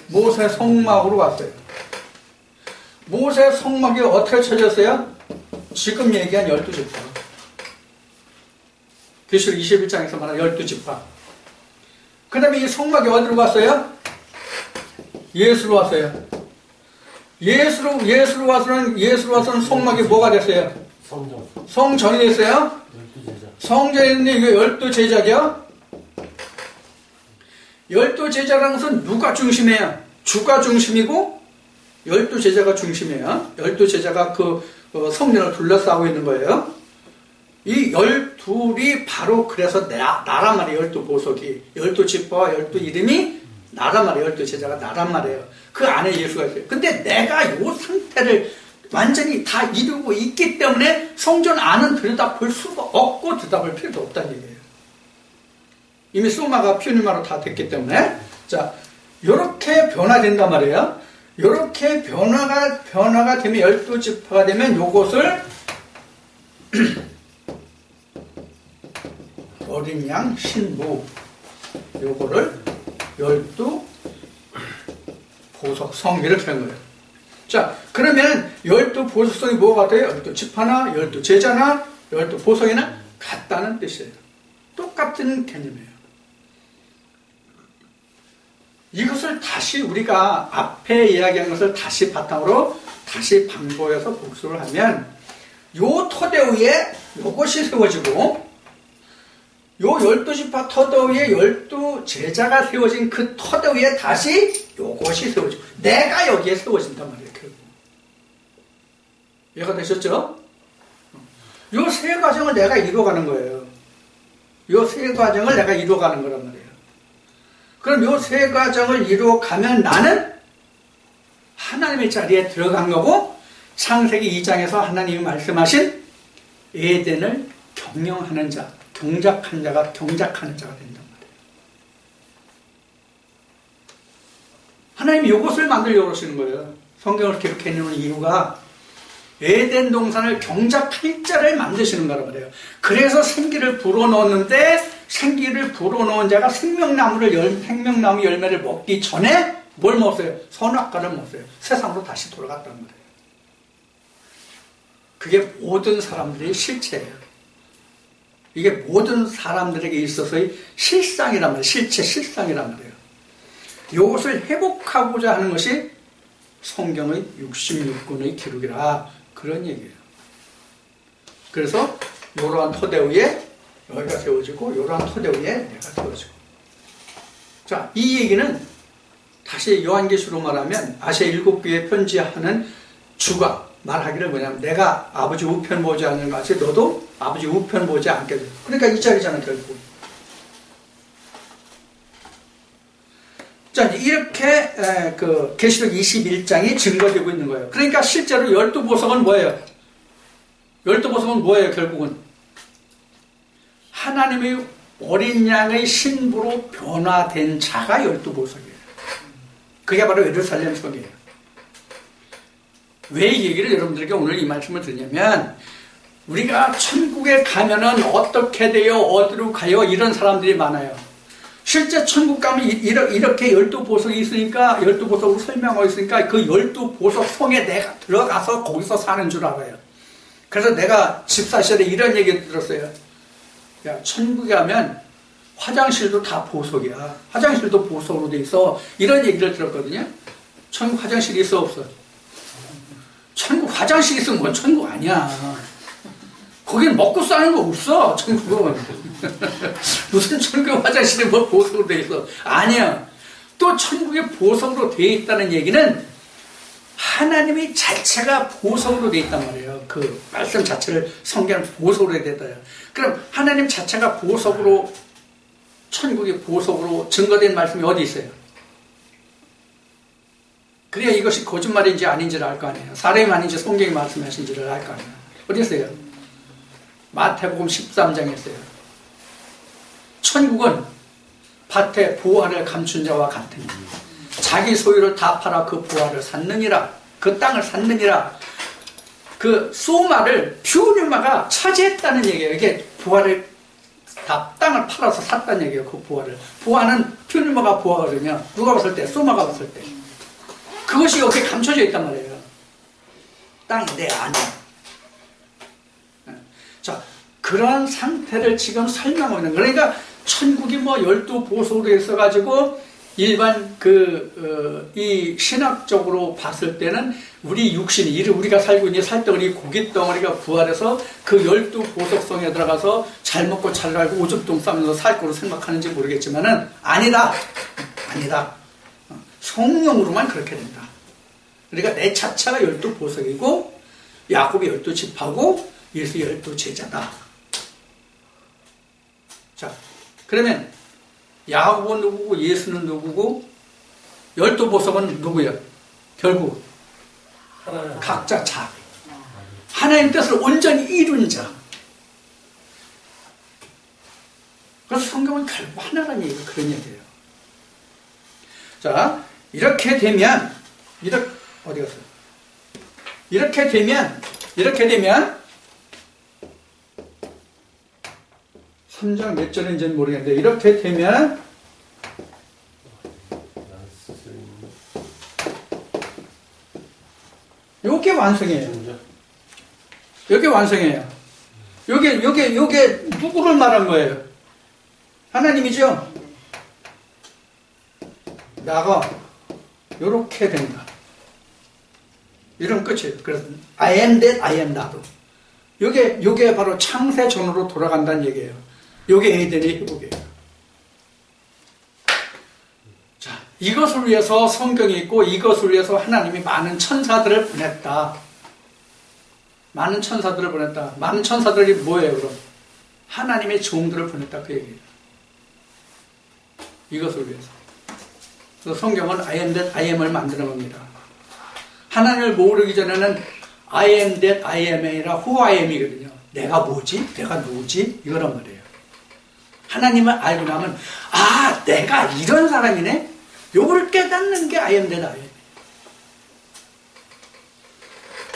모세 성막으로 갔어요. 모세 성막이 어떻게 쳐졌어요? 지금 얘기한 12지파. 계시록 21장에서 말한 12지파. 그 다음에 이 성막이 어디로 갔어요? 예수로 왔어요. 예수로 와서는 성막이 뭐가 됐어요? 성전이 됐어요? 성전이 있는데 이게 12제자죠? 12제자라는 것은 누가 중심이에요? 주가 중심이고 12제자가 중심이에요. 12제자가 그 성전을 둘러싸고 있는 거예요. 이 12이 바로 그래서 나란 말이에요. 12보석이. 12지파와 12이름이 나란 말이에요. 12제자가 나란 말이에요. 그 안에 예수가 있어요. 근데 내가 이 상태를 완전히 다 이루고 있기 때문에 성전 안은 들여다볼 수가 없고 들여다볼 필요도 없다는 얘기예요. 이미 소마가 퓨니마로 다 됐기 때문에. 자, 요렇게 변화된단 말이에요. 요렇게 변화가 되면 12지파가 되면 요것을 어린 양 신부 요거를 12 보석성 이렇게 한 거예요. 자, 그러면 12 보석성이 뭐가 돼요? 12 지파나 12 제자나 12 보석이나 같다는 뜻이에요. 똑같은 개념이에요. 이것을 다시 우리가 앞에 이야기한 것을 다시 바탕으로 다시 반복해서 복습을 하면 요 토대 위에 요것이 세워지고 요 12지파 토대 위에 12 제자가 세워진 그 토대 위에 다시 요것이 세워지고 내가 여기에 세워진단 말이에요. 결국 이해가 되셨죠? 요 세 과정을 내가 이루어가는 거예요. 요 세 과정을 내가 이루어가는 거란 말이에요. 그럼 요 세 과정을 이루어가면 나는 하나님의 자리에 들어간 거고 창세기 2장에서 하나님이 말씀하신 에덴을 경영하는 자, 경작하는 자가 된단 말이에요. 하나님이 이것을 만들려고 하시는 거예요. 성경을 기록해 놓은 이유가 에덴 동산을 경작할 자를 만드시는 거란 말이에요. 그래서 생기를 불어넣었는데 생기를 불어넣은 자가 생명나무 열매를 먹기 전에 뭘 먹었어요? 선악과를 먹었어요. 세상으로 다시 돌아갔단 말이에요. 그게 모든 사람들의 실체예요. 이게 모든 사람들에게 있어서의 실상이란 말이에요. 실상이란 말이에요. 이것을 회복하고자 하는 것이 성경의 66권의 기록이라 그런 얘기예요. 그래서 이러한 토대 위에 여기가 세워지고 이러한 토대 위에 내가 세워지고. 자, 이 얘기는 다시 요한계시로 말하면 아시아 7교회에 편지하는 주가 말하기를 뭐냐면 내가 아버지 우편 보지 않는 것 같이 너도 아버지 우편 보지 않게 돼. 그러니까 이 자리잖아 결국. 자, 이렇게 그 계시록 21장이 증거되고 있는 거예요. 그러니까 실제로 12보석은 뭐예요? 12보석은 뭐예요 결국은? 하나님의 어린 양의 신부로 변화된 자가 12보석이에요. 그게 바로 예루살렘 성이에요. 왜 이 얘기를 여러분들에게 오늘 이 말씀을 드리냐면 우리가 천국에 가면은 어떻게 돼요? 어디로 가요? 이런 사람들이 많아요. 실제 천국 가면 이렇게 12보석이 있으니까 12보석으로 설명하고 있으니까 그 12보석 성에 내가 들어가서 거기서 사는 줄 알아요. 그래서 내가 집사 시절에 이런 얘기 들었어요. 야, 천국에 가면 화장실도 다 보석이야. 화장실도 보석으로 돼 있어. 이런 얘기를 들었거든요. 천국 화장실이 있어 없어? 천국 화장실 있으면 뭔 천국 아니야. 거긴 먹고 사는 거 없어. 천국은. 무슨 천국 화장실이 뭐 보석으로 돼 있어. 아니야. 또 천국에 보석으로 돼 있다는 얘기는 하나님의 자체가 보석으로 돼 있단 말이에요. 그 말씀 자체를 성경은 보석으로 돼 있다. 그럼 하나님 자체가 보석으로 천국이 보석으로 증거된 말씀이 어디 있어요? 그래야 이것이 거짓말인지 아닌지를 알 거 아니에요. 사람이 아닌지 성경이 말씀하신지를 알 거 아니에요. 어디 있어요? 마태복음 13장에 있어요. 천국은 밭에 보화를 감춘 자와 같으니 자기 소유를 다 팔아 그 보화를 샀느니라. 그 땅을 샀느니라. 그 소마를 퓨뉴마가 차지했다는 얘기예요. 이게 보화를 다 땅을 팔아서 샀다는 얘기예요. 그 보화를. 보화는 퓨뉴마가 보화거든요. 누가 봤을 때? 소마가 봤을 때. 그것이 여기에 감춰져 있단 말이에요. 땅이 내 안에. 자, 그런 상태를 지금 설명하고 있는 거예요. 그러니까 천국이 뭐 12보석으로 있어가지고 일반 이 신학적으로 봤을 때는 우리 육신이, 우리가 살고 있는 살덩어리, 고깃덩어리가 부활해서 그 12보석성에 들어가서 잘 먹고 잘 살고 오줌똥 싸면서 살 거로 생각하는지 모르겠지만은 아니다. 성령으로만 그렇게 된다. 그러니까 내 자체가 12보석이고 야곱이 12지파고 예수 12제자다. 자, 그러면 야곱은 누구고 예수는 누구고 12보석은 누구예요? 결국 각자 자. 하나님 뜻을 온전히 이룬 자. 그래서 성경은 결국 하나라는 얘기가 그런 얘기예요. 자, 이렇게 되면 어디 갔어요? 이렇게 되면 3장 몇 절인지는 모르겠는데 이렇게 되면 요게 완성이에요. 요게 완성이에요. 요게 누구를 말한 거예요? 하나님이죠? 나가 요렇게 된다. 이런 끝이에요. 그래서 I am that I am 나도. 요게 바로 창세 전으로 돌아간다는 얘기예요. 요게 에덴의 회복이에요. 자, 이것을 위해서 성경이 있고 이것을 위해서 하나님이 많은 천사들을 보냈다. 많은 천사들을 보냈다. 많은 천사들이 뭐예요, 그럼? 하나님의 종들을 보냈다. 그 얘기예요. 이것을 위해서. 그래서 성경은 I am that I am을 만드는 겁니다. 하나님을 모르기 전에는 I am that I am이 아니라 who I am이거든요. 내가 뭐지? 내가 누구지? 이거란 말이에요. 하나님을 알고 나면 아, 내가 이런 사람이네? 요걸 깨닫는 게 I am that I am.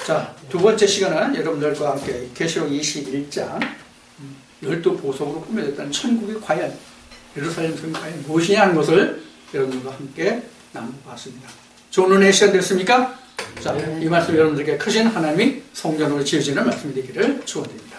자, 두 번째 시간은 여러분들과 함께 계시록 21장 12보석으로 꾸며졌다는 천국이 과연 예루살렘 성이 과연 무엇이냐 하는 것을 여러분들과 함께 나눠봤습니다. 좋은 은혜의 시간 됐습니까? 자, 이 말씀 여러분들께 크신 하나님이 성전으로 지어지는 말씀이 되기를 축원드립니다.